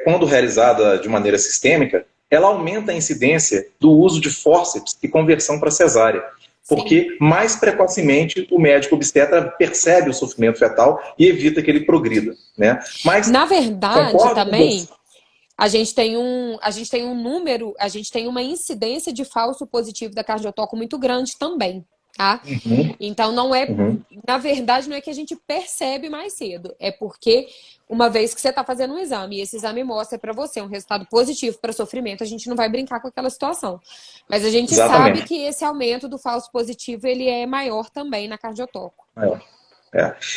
quando realizada de maneira sistêmica, ela aumenta a incidência do uso de fórceps e conversão para cesárea. Porque mais precocemente o médico obstetra percebe o sofrimento fetal e evita que ele progrida, né? Mas, na verdade, também, a gente tem um número, a gente tem uma incidência de falso positivo da cardiotoco muito grande também, tá? Então, não é, na verdade, não é que a gente percebe mais cedo, é porque uma vez que você está fazendo um exame e esse exame mostra para você um resultado positivo para sofrimento, a gente não vai brincar com aquela situação. Mas a gente sabe que esse aumento do falso positivo ele é maior também na cardiotoco.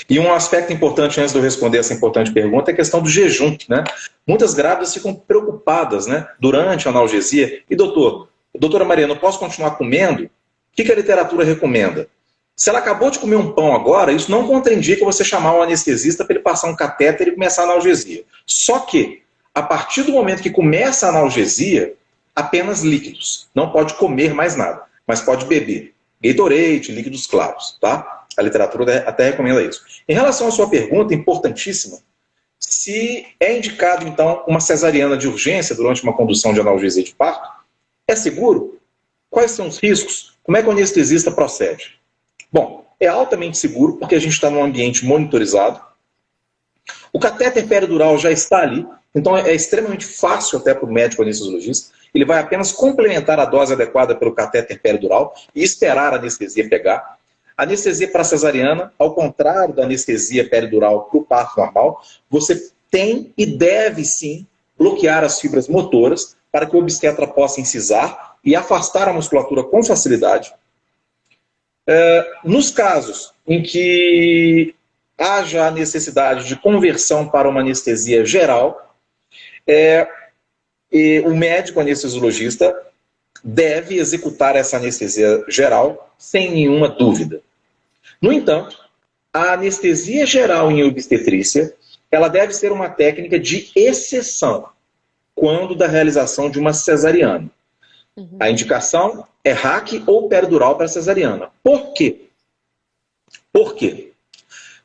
E um aspecto importante, antes de eu responder essa importante pergunta, é a questão do jejum, né? Muitas grávidas ficam preocupadas, né, durante a analgesia. E doutora Mariana, eu posso continuar comendo? O que a literatura recomenda? Se ela acabou de comer um pão agora, isso não contraindica você chamar um anestesista para ele passar um catéter e começar a analgesia. Só que, a partir do momento que começa a analgesia, apenas líquidos. Não pode comer mais nada, mas pode beber Gatorade, líquidos claros, tá? A literatura até recomenda isso. Em relação à sua pergunta, importantíssima, se é indicado, então, uma cesariana de urgência durante uma condução de analgesia de parto, é seguro? Quais são os riscos? Como é que o anestesista procede? Bom, é altamente seguro porque a gente está num ambiente monitorizado. O catéter peridural já está ali, então é extremamente fácil até para o médico anestesiologista. Ele vai apenas complementar a dose adequada pelo catéter peridural e esperar a anestesia pegar. A anestesia para cesariana, ao contrário da anestesia peridural para o parto normal, você tem e deve sim bloquear as fibras motoras para que o obstetra possa incisar e afastar a musculatura com facilidade. Nos casos em que haja a necessidade de conversão para uma anestesia geral, o médico anestesiologista deve executar essa anestesia geral sem nenhuma dúvida. No entanto, a anestesia geral em obstetrícia, ela deve ser uma técnica de exceção quando da realização de uma cesariana. A indicação é RAC ou peridural para cesariana. Por quê? Por quê?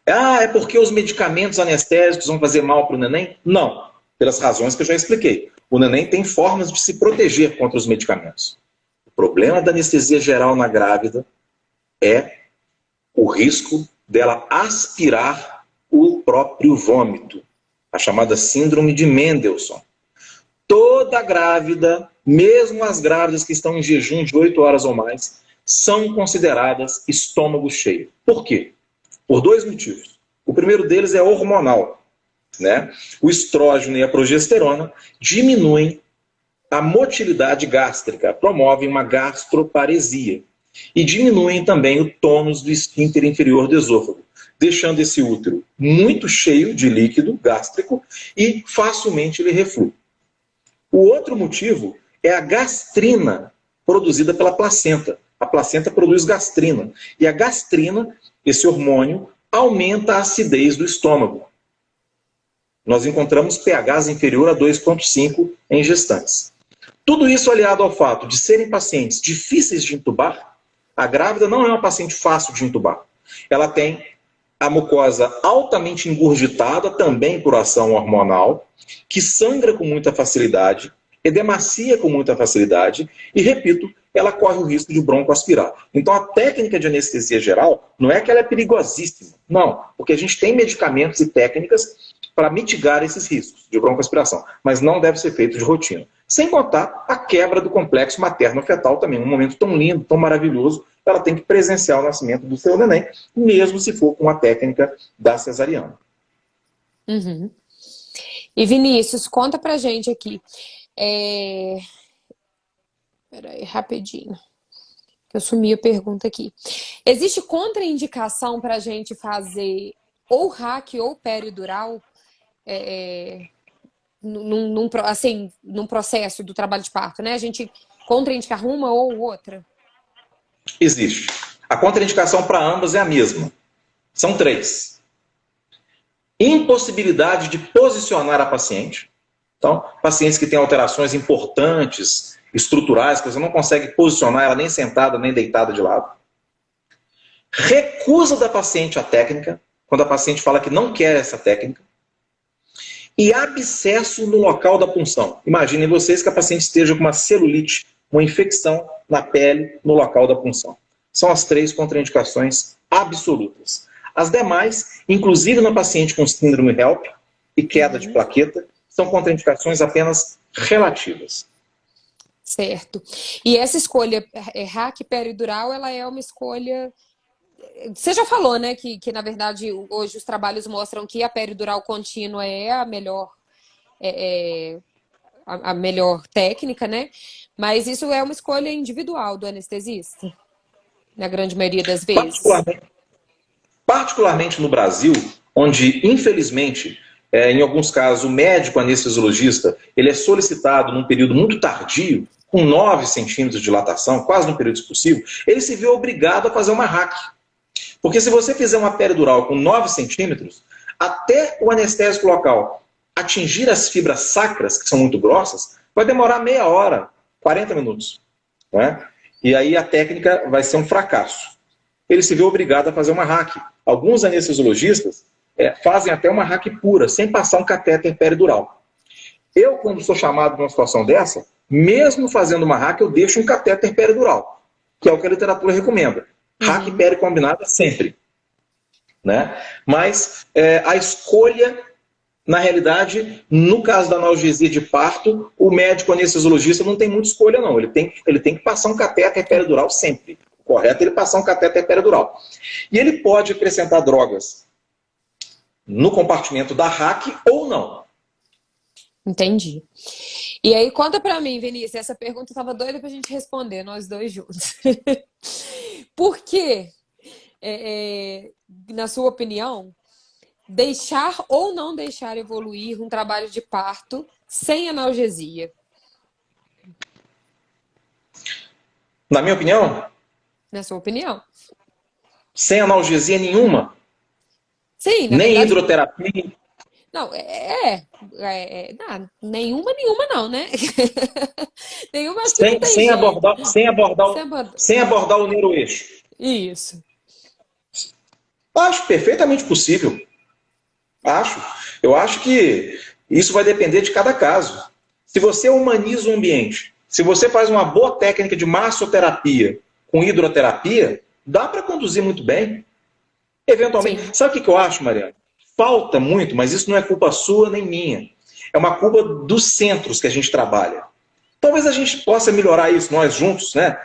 É porque os medicamentos anestésicos vão fazer mal para o neném? Não, pelas razões que eu já expliquei. O neném tem formas de se proteger contra os medicamentos. O problema da anestesia geral na grávida é o risco dela aspirar o próprio vômito, a chamada síndrome de Mendelssohn. Toda grávida, mesmo as grávidas que estão em jejum de 8 horas ou mais, são consideradas estômago cheio. Por quê? Por 2 motivos. O primeiro deles é hormonal, né? O estrógeno e a progesterona diminuem a motilidade gástrica, promovem uma gastroparesia e diminuem também o tônus do esfíncter inferior do esôfago, deixando esse útero muito cheio de líquido gástrico e facilmente ele reflui. O outro motivo é a gastrina produzida pela placenta. A placenta produz gastrina. E a gastrina, esse hormônio, aumenta a acidez do estômago. nós encontramos pHs inferior a 2,5 em gestantes. Tudo isso aliado ao fato de serem pacientes difíceis de intubar, a grávida não é uma paciente fácil de intubar. Ela tem a mucosa altamente engurgitada, também por ação hormonal, que sangra com muita facilidade, edemacia com muita facilidade e, repito, ela corre o risco de broncoaspirar. Então, a técnica de anestesia geral não é que ela é perigosíssima, não, porque a gente tem medicamentos e técnicas para mitigar esses riscos de broncoaspiração, mas não deve ser feito de rotina. Sem contar a quebra do complexo materno-fetal também, um momento tão lindo, tão maravilhoso, ela tem que presenciar o nascimento do seu neném, mesmo se for com a técnica da cesariana. Uhum. E Vinícius, conta pra gente aqui. Peraí, rapidinho, que eu sumi a pergunta aqui. Existe contraindicação para a gente fazer ou RAC ou peridural num processo do trabalho de parto, né? A gente contraindicar uma ou outra? Existe. A contraindicação para ambas é a mesma. São 3. Impossibilidade de posicionar a paciente. Então, pacientes que têm alterações importantes, estruturais, que você não consegue posicionar ela nem sentada, nem deitada de lado. Recusa da paciente à técnica, quando a paciente fala que não quer essa técnica. E abscesso no local da punção. Imaginem vocês que a paciente esteja com uma celulite, uma infecção na pele no local da punção. São as 3 contraindicações absolutas. As demais, inclusive na paciente com síndrome HELP e queda de plaqueta, são contraindicações apenas relativas. Certo. E essa escolha RAC peridural, ela é uma escolha... Você já falou, né, que na verdade hoje os trabalhos mostram que a peridural contínua é a melhor, a melhor técnica, né? Mas isso é uma escolha individual do anestesista, na grande maioria das vezes. Particularmente no Brasil, onde infelizmente, em alguns casos, o médico anestesiologista ele é solicitado num período muito tardio, com 9 centímetros de dilatação, quase no período expulsivo, ele se vê obrigado a fazer uma RAC. Porque se você fizer uma peridural com 9 centímetros, até o anestésico local atingir as fibras sacras, que são muito grossas, vai demorar meia hora, 40 minutos. Né? E aí a técnica vai ser um fracasso. Ele se vê obrigado a fazer uma RAC. Alguns anestesiologistas fazem até uma RAC pura, sem passar um catéter peridural. Eu, quando sou chamado numa situação dessa, mesmo fazendo uma RAC, eu deixo um catéter peridural, que é o que a literatura recomenda. RAC pericombinada sempre. Né? Mas a escolha, na realidade, no caso da analgesia de parto, o médico anestesiologista não tem muita escolha, não. Ele tem que passar um catéter peridural sempre. O correto é ele passar um catéter peridural. E ele pode acrescentar drogas no compartimento da RAC ou não. Entendi. E aí, conta pra mim, Vinícius, essa pergunta eu tava doida pra gente responder, nós dois juntos. Por que, na sua opinião, deixar ou não deixar evoluir um trabalho de parto sem analgesia? Na minha opinião? Na sua opinião? Sem analgesia nenhuma? Sim, nem verdade, hidroterapia? Não, nenhuma não, né? Nenhuma acho que não tem sem abordar o neuroeixo. Isso. Acho perfeitamente possível. Eu acho que isso vai depender de cada caso. Se você humaniza o ambiente, se você faz uma boa técnica de massoterapia com hidroterapia, dá para conduzir muito bem. Eventualmente. Sim. Sabe o que eu acho, Mariana? Falta muito, mas isso não é culpa sua nem minha. É uma culpa dos centros que a gente trabalha. Talvez a gente possa melhorar isso nós juntos, né?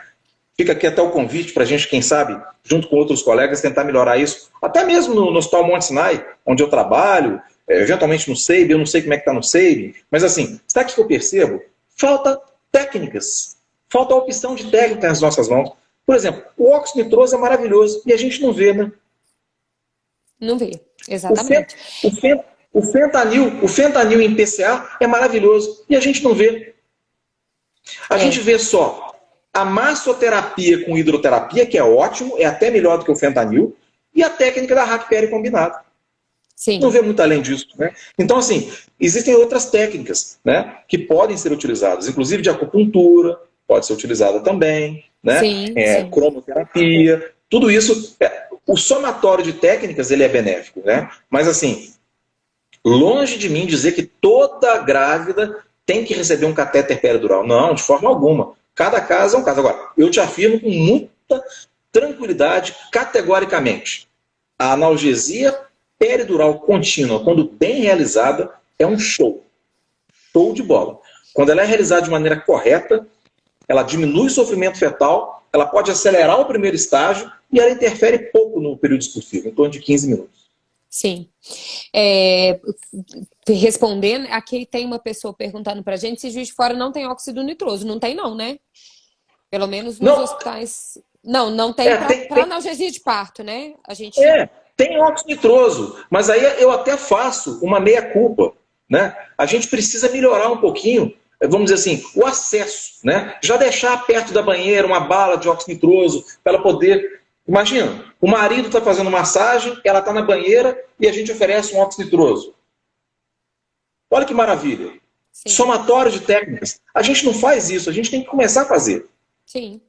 Fica aqui até o convite para a gente, quem sabe, junto com outros colegas, tentar melhorar isso. Até mesmo no Hospital Monte Sinai, onde eu trabalho, eventualmente no SEIB, eu não sei como é que está no SEIB, mas assim, sabe o que eu percebo? Falta técnicas. Falta opção de técnica nas nossas mãos. Por exemplo, o óxido nitroso é maravilhoso e a gente não vê, né? Não vê, exatamente. O fentanil em PCA é maravilhoso e a gente não vê. A gente vê só a massoterapia com hidroterapia, que é ótimo, é até melhor do que o fentanil, e a técnica da RAC pericombinada. Sim. Não vê muito além disso, né? Então, assim, existem outras técnicas, né, que podem ser utilizadas, inclusive de acupuntura, pode ser utilizada também, né? Sim, sim. Cromoterapia, tudo isso. O somatório de técnicas ele é benéfico, né? Mas, assim, longe de mim dizer que toda grávida tem que receber um catéter peridural. Não, de forma alguma. Cada caso é um caso. Agora, eu te afirmo com muita tranquilidade, categoricamente, a analgesia peridural contínua, quando bem realizada, é um show. Show de bola. Quando ela é realizada de maneira correta, ela diminui o sofrimento fetal, ela pode acelerar o primeiro estágio e ela interfere pouco no período expulsivo, em torno de 15 minutos. Sim. Respondendo, aqui tem uma pessoa perguntando pra gente se Juiz de Fora não tem óxido nitroso. Não tem não, né? Pelo menos nos Não, hospitais... Não tem para analgesia de parto, né? A gente... Tem óxido nitroso, mas aí eu até faço uma meia-culpa, né? A gente precisa melhorar um pouquinho, vamos dizer assim, o acesso, né? Já deixar perto da banheira uma bala de óxido nitroso para ela poder... Imagina, o marido está fazendo massagem, ela está na banheira e a gente oferece um óxido nitroso. Olha que maravilha. Sim. Somatório de técnicas. A gente não faz isso, a gente tem que começar a fazer. Sim.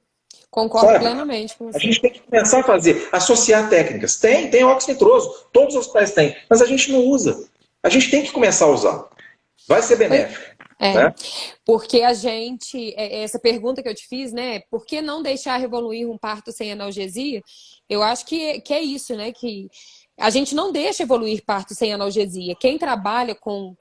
Concordo plenamente com você. A gente tem que começar a fazer, associar técnicas. Tem óxido nitroso, todos os hospitais têm, mas a gente não usa. A gente tem que começar a usar. Vai ser benéfico. Né? Porque a gente, essa pergunta que eu te fiz, né? Por que não deixar evoluir um parto sem analgesia? Eu acho que é isso, né? Que a gente não deixa evoluir parto sem analgesia. Quem trabalha com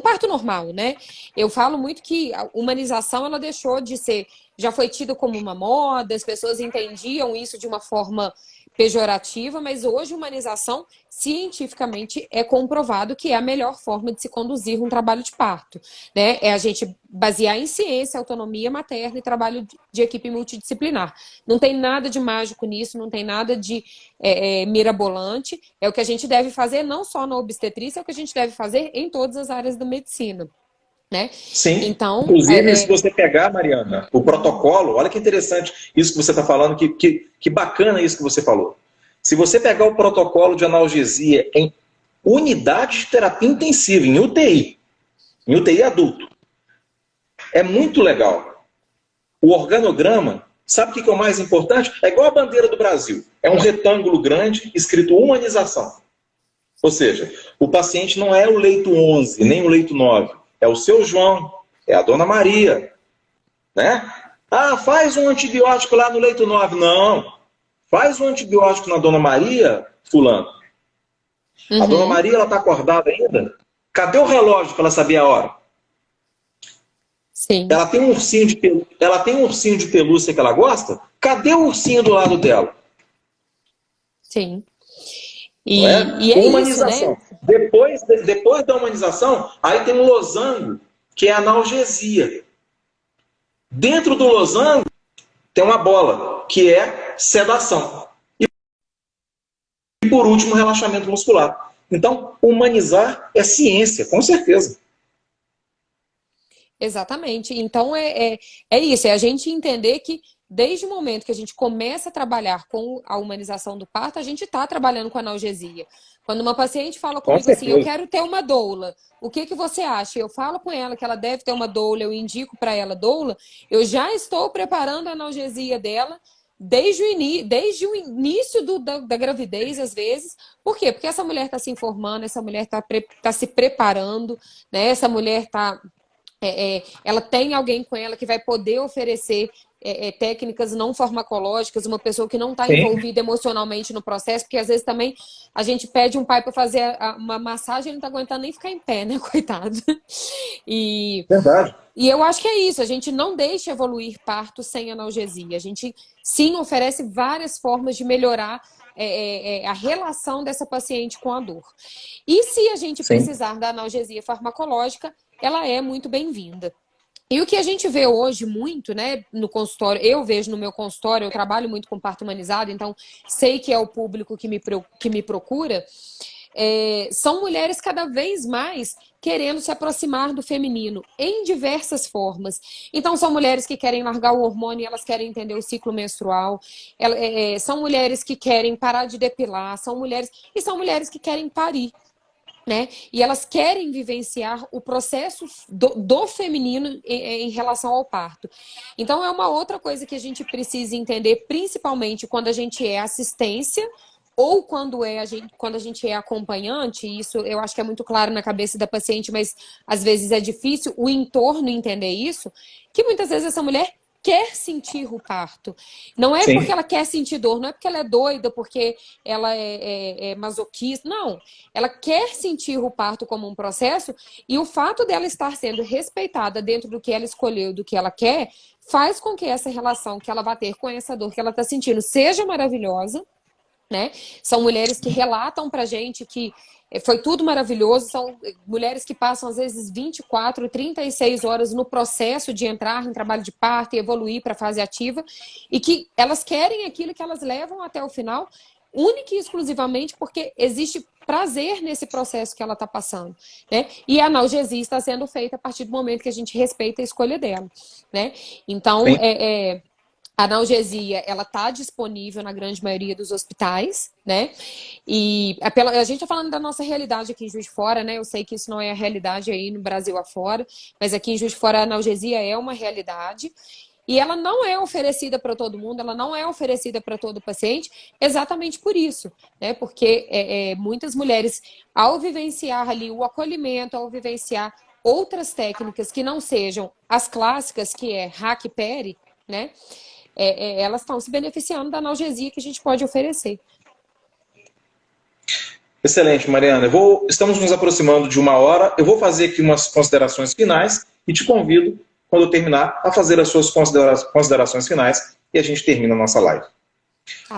parto normal, né? Eu falo muito que a humanização, ela deixou de ser... Já foi tida como uma moda, as pessoas entendiam isso de uma forma pejorativa, mas hoje humanização, cientificamente, é comprovado que é a melhor forma de se conduzir um trabalho de parto, né? É a gente basear em ciência, autonomia materna e trabalho de equipe multidisciplinar. Não tem nada de mágico nisso, não tem nada de mirabolante. É o que a gente deve fazer não só na obstetrícia, é o que a gente deve fazer em todas as áreas da medicina. Né? Sim, então, inclusive se você pegar, Mariana, o protocolo, olha que interessante isso que você está falando, que bacana isso que você falou. Se você pegar o protocolo de analgesia em unidade de terapia intensiva, em UTI adulto, é muito legal. O organograma, sabe o que é o mais importante? É igual a bandeira do Brasil, é um retângulo grande escrito humanização. Ou seja, o paciente não é o leito 11, nem o leito 9. É o seu João, é a dona Maria, né? Ah, faz um antibiótico lá no leito 9. Não, faz um antibiótico na dona Maria, fulano. A dona Maria, ela está acordada ainda? Cadê o relógio para ela saber a hora? Sim. Ela tem um ursinho de pelúcia que ela gosta? Cadê o ursinho do lado dela? Sim. E é humanização. Isso, né? Depois da humanização, aí tem um losango, que é a analgesia. Dentro do losango, tem uma bola, que é sedação. E por último, relaxamento muscular. Então, humanizar é ciência, com certeza. Exatamente. Então, é isso, é a gente entender que desde o momento que a gente começa a trabalhar com a humanização do parto, a gente está trabalhando com analgesia. Quando uma paciente fala comigo assim, eu quero ter uma doula, o que você acha? Eu falo com ela que ela deve ter uma doula, eu indico para ela doula, eu já estou preparando a analgesia dela desde o início da gravidez, às vezes. Por quê? Porque essa mulher está se informando, essa mulher está se preparando, né? Essa mulher está... ela tem alguém com ela que vai poder oferecer técnicas não farmacológicas, uma pessoa que não está envolvida emocionalmente no processo, porque às vezes também a gente pede um pai para fazer uma massagem e ele não está aguentando nem ficar em pé, né, coitado? Verdade. E eu acho que é isso, a gente não deixa evoluir parto sem analgesia. A gente, sim, oferece várias formas de melhorar a relação dessa paciente com a dor. E se a gente precisar da analgesia farmacológica, ela é muito bem-vinda. E o que a gente vê hoje muito, né, no consultório, eu vejo no meu consultório, eu trabalho muito com parto humanizado, então sei que é o público que me procura, são mulheres cada vez mais querendo se aproximar do feminino em diversas formas. Então, são mulheres que querem largar o hormônio e elas querem entender o ciclo menstrual. São mulheres que querem parar de depilar, são mulheres que querem parir. Né? E elas querem vivenciar o processo do feminino em relação ao parto. Então, é uma outra coisa que a gente precisa entender, principalmente quando a gente é assistência ou quando a gente é acompanhante. Isso eu acho que é muito claro na cabeça da paciente, mas às vezes é difícil o entorno entender isso, que muitas vezes essa mulher quer sentir o parto. Não é porque Sim. ela quer sentir dor, não é porque ela é doida, porque ela é masoquista, não. Ela quer sentir o parto como um processo, e o fato dela estar sendo respeitada dentro do que ela escolheu, do que ela quer, faz com que essa relação que ela vai ter com essa dor que ela está sentindo seja maravilhosa, né? São mulheres que relatam pra gente que foi tudo maravilhoso, são mulheres que passam às vezes 24, 36 horas no processo de entrar em trabalho de parto e evoluir para a fase ativa, e que elas querem aquilo que elas levam até o final, única e exclusivamente porque existe prazer nesse processo que ela está passando, né? E a analgesia está sendo feita a partir do momento que a gente respeita a escolha dela, né? Então, Sim. a analgesia, ela está disponível na grande maioria dos hospitais, né? E a gente está falando da nossa realidade aqui em Juiz de Fora, né? Eu sei que isso não é a realidade aí no Brasil afora, mas aqui em Juiz de Fora a analgesia é uma realidade. E ela não é oferecida para todo mundo, ela não é oferecida para todo paciente, exatamente por isso, né? Porque muitas mulheres, ao vivenciar ali o acolhimento, ao vivenciar outras técnicas que não sejam as clássicas, que é Hack Peri, né? Elas estão se beneficiando da analgesia que a gente pode oferecer. Excelente, Mariana. Estamos nos aproximando de 1 hora. Eu vou fazer aqui umas considerações finais e te convido, quando eu terminar, a fazer as suas considerações finais e a gente termina a nossa live.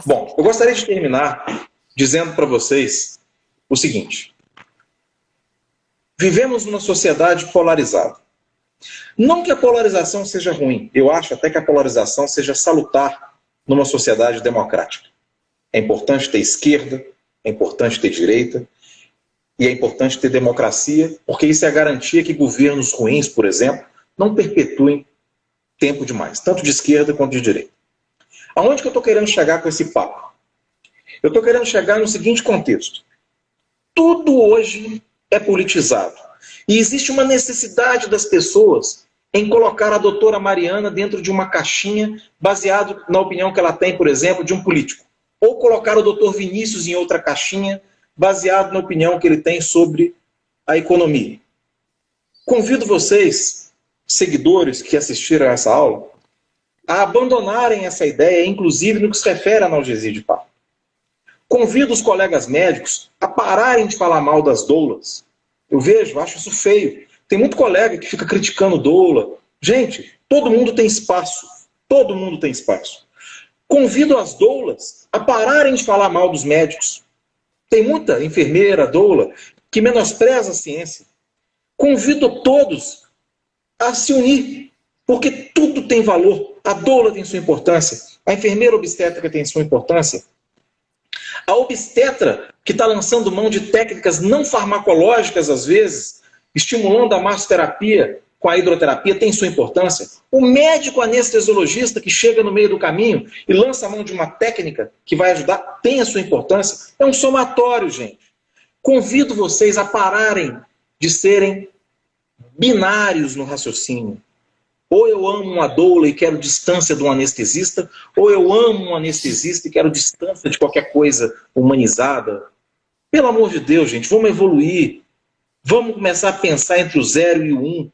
Bom, eu gostaria de terminar dizendo para vocês o seguinte. Vivemos numa sociedade polarizada. Não que a polarização seja ruim, eu acho até que a polarização seja salutar numa sociedade democrática. É importante ter esquerda, é importante ter direita, e é importante ter democracia, porque isso é a garantia que governos ruins, por exemplo, não perpetuem tempo demais, tanto de esquerda quanto de direita. Aonde que eu estou querendo chegar com esse papo? Eu estou querendo chegar no seguinte contexto. Tudo hoje é politizado. E existe uma necessidade das pessoas em colocar a doutora Mariana dentro de uma caixinha baseado na opinião que ela tem, por exemplo, de um político. Ou colocar o doutor Vinícius em outra caixinha baseado na opinião que ele tem sobre a economia. Convido vocês, seguidores que assistiram a essa aula, a abandonarem essa ideia, inclusive no que se refere à analgesia de parto. Convido os colegas médicos a pararem de falar mal das doulas. Eu acho isso feio. Tem muito colega que fica criticando doula. Gente, todo mundo tem espaço. Todo mundo tem espaço. Convido as doulas a pararem de falar mal dos médicos. Tem muita enfermeira, doula, que menospreza a ciência. Convido todos a se unir, porque tudo tem valor. A doula tem sua importância, a enfermeira obstétrica tem sua importância. A obstetra, que está lançando mão de técnicas não farmacológicas, às vezes, estimulando a massoterapia com a hidroterapia, tem sua importância. O médico anestesiologista, que chega no meio do caminho e lança a mão de uma técnica que vai ajudar, tem a sua importância. É um somatório, gente. Convido vocês a pararem de serem binários no raciocínio. Ou eu amo uma doula e quero distância de um anestesista, ou eu amo um anestesista e quero distância de qualquer coisa humanizada. Pelo amor de Deus, gente, vamos evoluir. Vamos começar a pensar entre o 0 e o 1.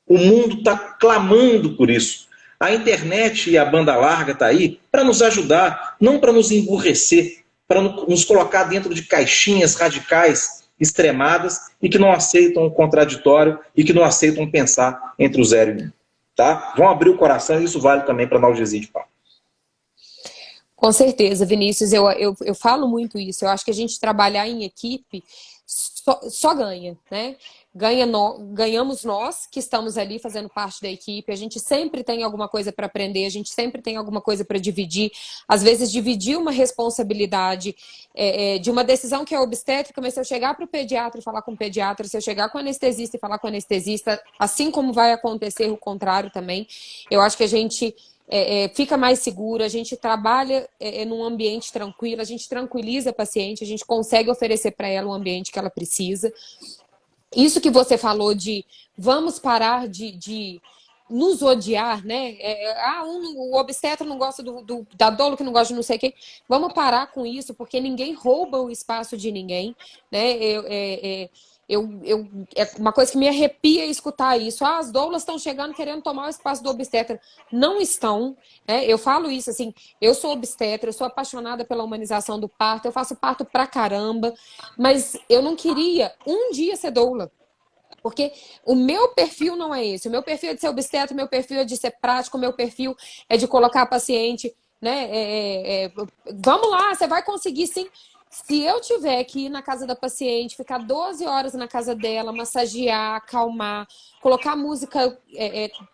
O mundo está clamando por isso. A internet e a banda larga está aí para nos ajudar, não para nos emburrecer, para nos colocar dentro de caixinhas radicais, extremadas, e que não aceitam o contraditório e que não aceitam pensar entre o 0 e o 1. Tá? Vão abrir o coração, e isso vale também para a analgesia de parto. Com certeza, Vinícius, eu falo muito isso. Eu acho que a gente trabalhar em equipe só ganha, né? ganhamos nós que estamos ali fazendo parte da equipe, a gente sempre tem alguma coisa para aprender, a gente sempre tem alguma coisa para dividir, às vezes dividir uma responsabilidade de uma decisão que é obstétrica, mas se eu chegar para o pediatra e falar com o pediatra, se eu chegar com o anestesista e falar com o anestesista, assim como vai acontecer o contrário também, eu acho que a gente fica mais seguro, a gente trabalha num ambiente tranquilo, a gente tranquiliza a paciente, a gente consegue oferecer para ela o ambiente que ela precisa. Isso que você falou de vamos parar de nos odiar, né? O obstetra não gosta da dolo, que não gosta de não sei quem. Vamos parar com isso, porque ninguém rouba o espaço de ninguém, né? É uma coisa que me arrepia escutar isso. As doulas estão chegando querendo tomar o espaço do obstetra. Não estão, né? Eu falo isso assim, eu sou obstetra, eu sou apaixonada pela humanização do parto, eu faço parto pra caramba, mas eu não queria um dia ser doula. Porque o meu perfil não é esse. O meu perfil é de ser obstetra, o meu perfil é de ser prático, o meu perfil é de colocar a paciente, né? Vamos lá, você vai conseguir sim. Se eu tiver que ir na casa da paciente, ficar 12 horas na casa dela, massagear, acalmar, colocar música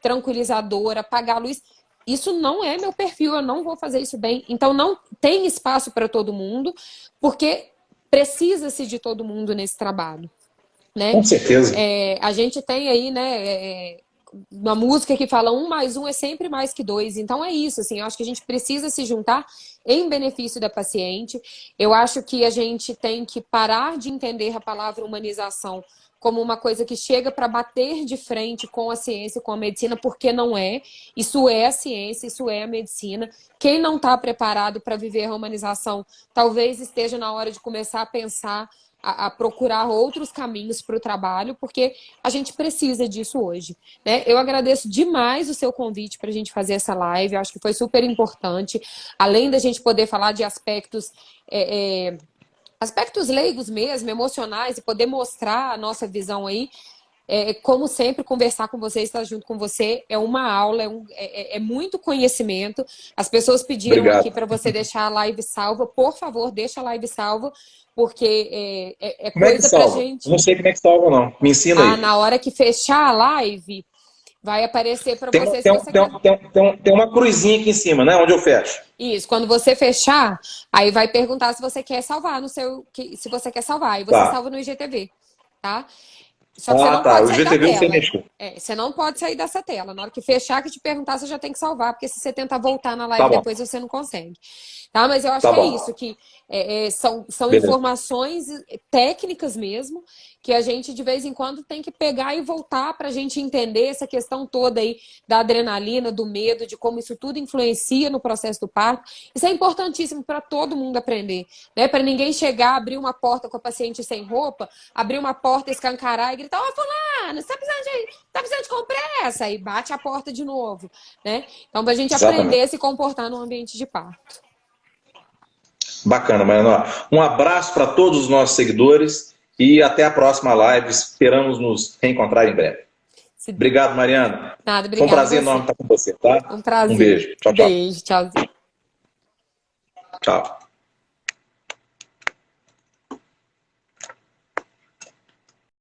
tranquilizadora, apagar a luz, isso não é meu perfil, eu não vou fazer isso bem. Então não tem espaço para todo mundo, porque precisa-se de todo mundo nesse trabalho. Né? Com certeza. A gente tem aí, né, uma música que fala 1 mais 1 é sempre mais que 2. Então é isso, assim, eu acho que a gente precisa se juntar em benefício da paciente. Eu acho que a gente tem que parar de entender a palavra humanização como uma coisa que chega para bater de frente com a ciência, com a medicina, porque não é. Isso é a ciência, isso é a medicina. Quem não está preparado para viver a humanização, talvez esteja na hora de começar a pensar a procurar outros caminhos para o trabalho, porque a gente precisa disso hoje, né? Eu agradeço demais o seu convite para a gente fazer essa live, eu acho que foi super importante, além da gente poder falar de aspectos leigos mesmo, emocionais, e poder mostrar a nossa visão aí. Como sempre, conversar com você, estar junto com você, é uma aula, é muito conhecimento. As pessoas pediram Obrigado. aqui para você deixar a live salva. Por favor, deixa a live salva, porque Como é que coisa pra salva? gente. Eu não sei como é que salva, não. Me ensina aí. Na hora que fechar a live, vai aparecer para você se você quer. Tem uma cruzinha aqui em cima, né? Onde eu fecho. Isso, quando você fechar, aí vai perguntar se você quer salvar se você quer salvar. E você salva no IGTV, tá? Só que você não pode O sair da IGTV você tela. mexeu. Você não pode sair dessa tela. Na hora que fechar, que te perguntar, você já tem que salvar, porque se você tentar voltar na live depois, você não consegue. Tá? Mas eu acho que é isso, que são informações técnicas mesmo, que a gente de vez em quando tem que pegar e voltar para a gente entender essa questão toda aí da adrenalina, do medo, de como isso tudo influencia no processo do parto. Isso é importantíssimo para todo mundo aprender, né? Para ninguém chegar, abrir uma porta com a paciente sem roupa, abrir uma porta, escancarar e gritar: "Ô, fulano, você tá precisando de compressa?" E bate a porta de novo, né? Então, para a gente aprender a se comportar no ambiente de parto. Bacana, Mariana. Um abraço para todos os nossos seguidores e até a próxima live. Esperamos nos reencontrar em breve. Obrigado, Mariana. Nada, obrigada. Foi um prazer enorme estar com você, tá? Um prazer. Um beijo. Tchau, tchau. Beijo, tchauzinho. Tchau.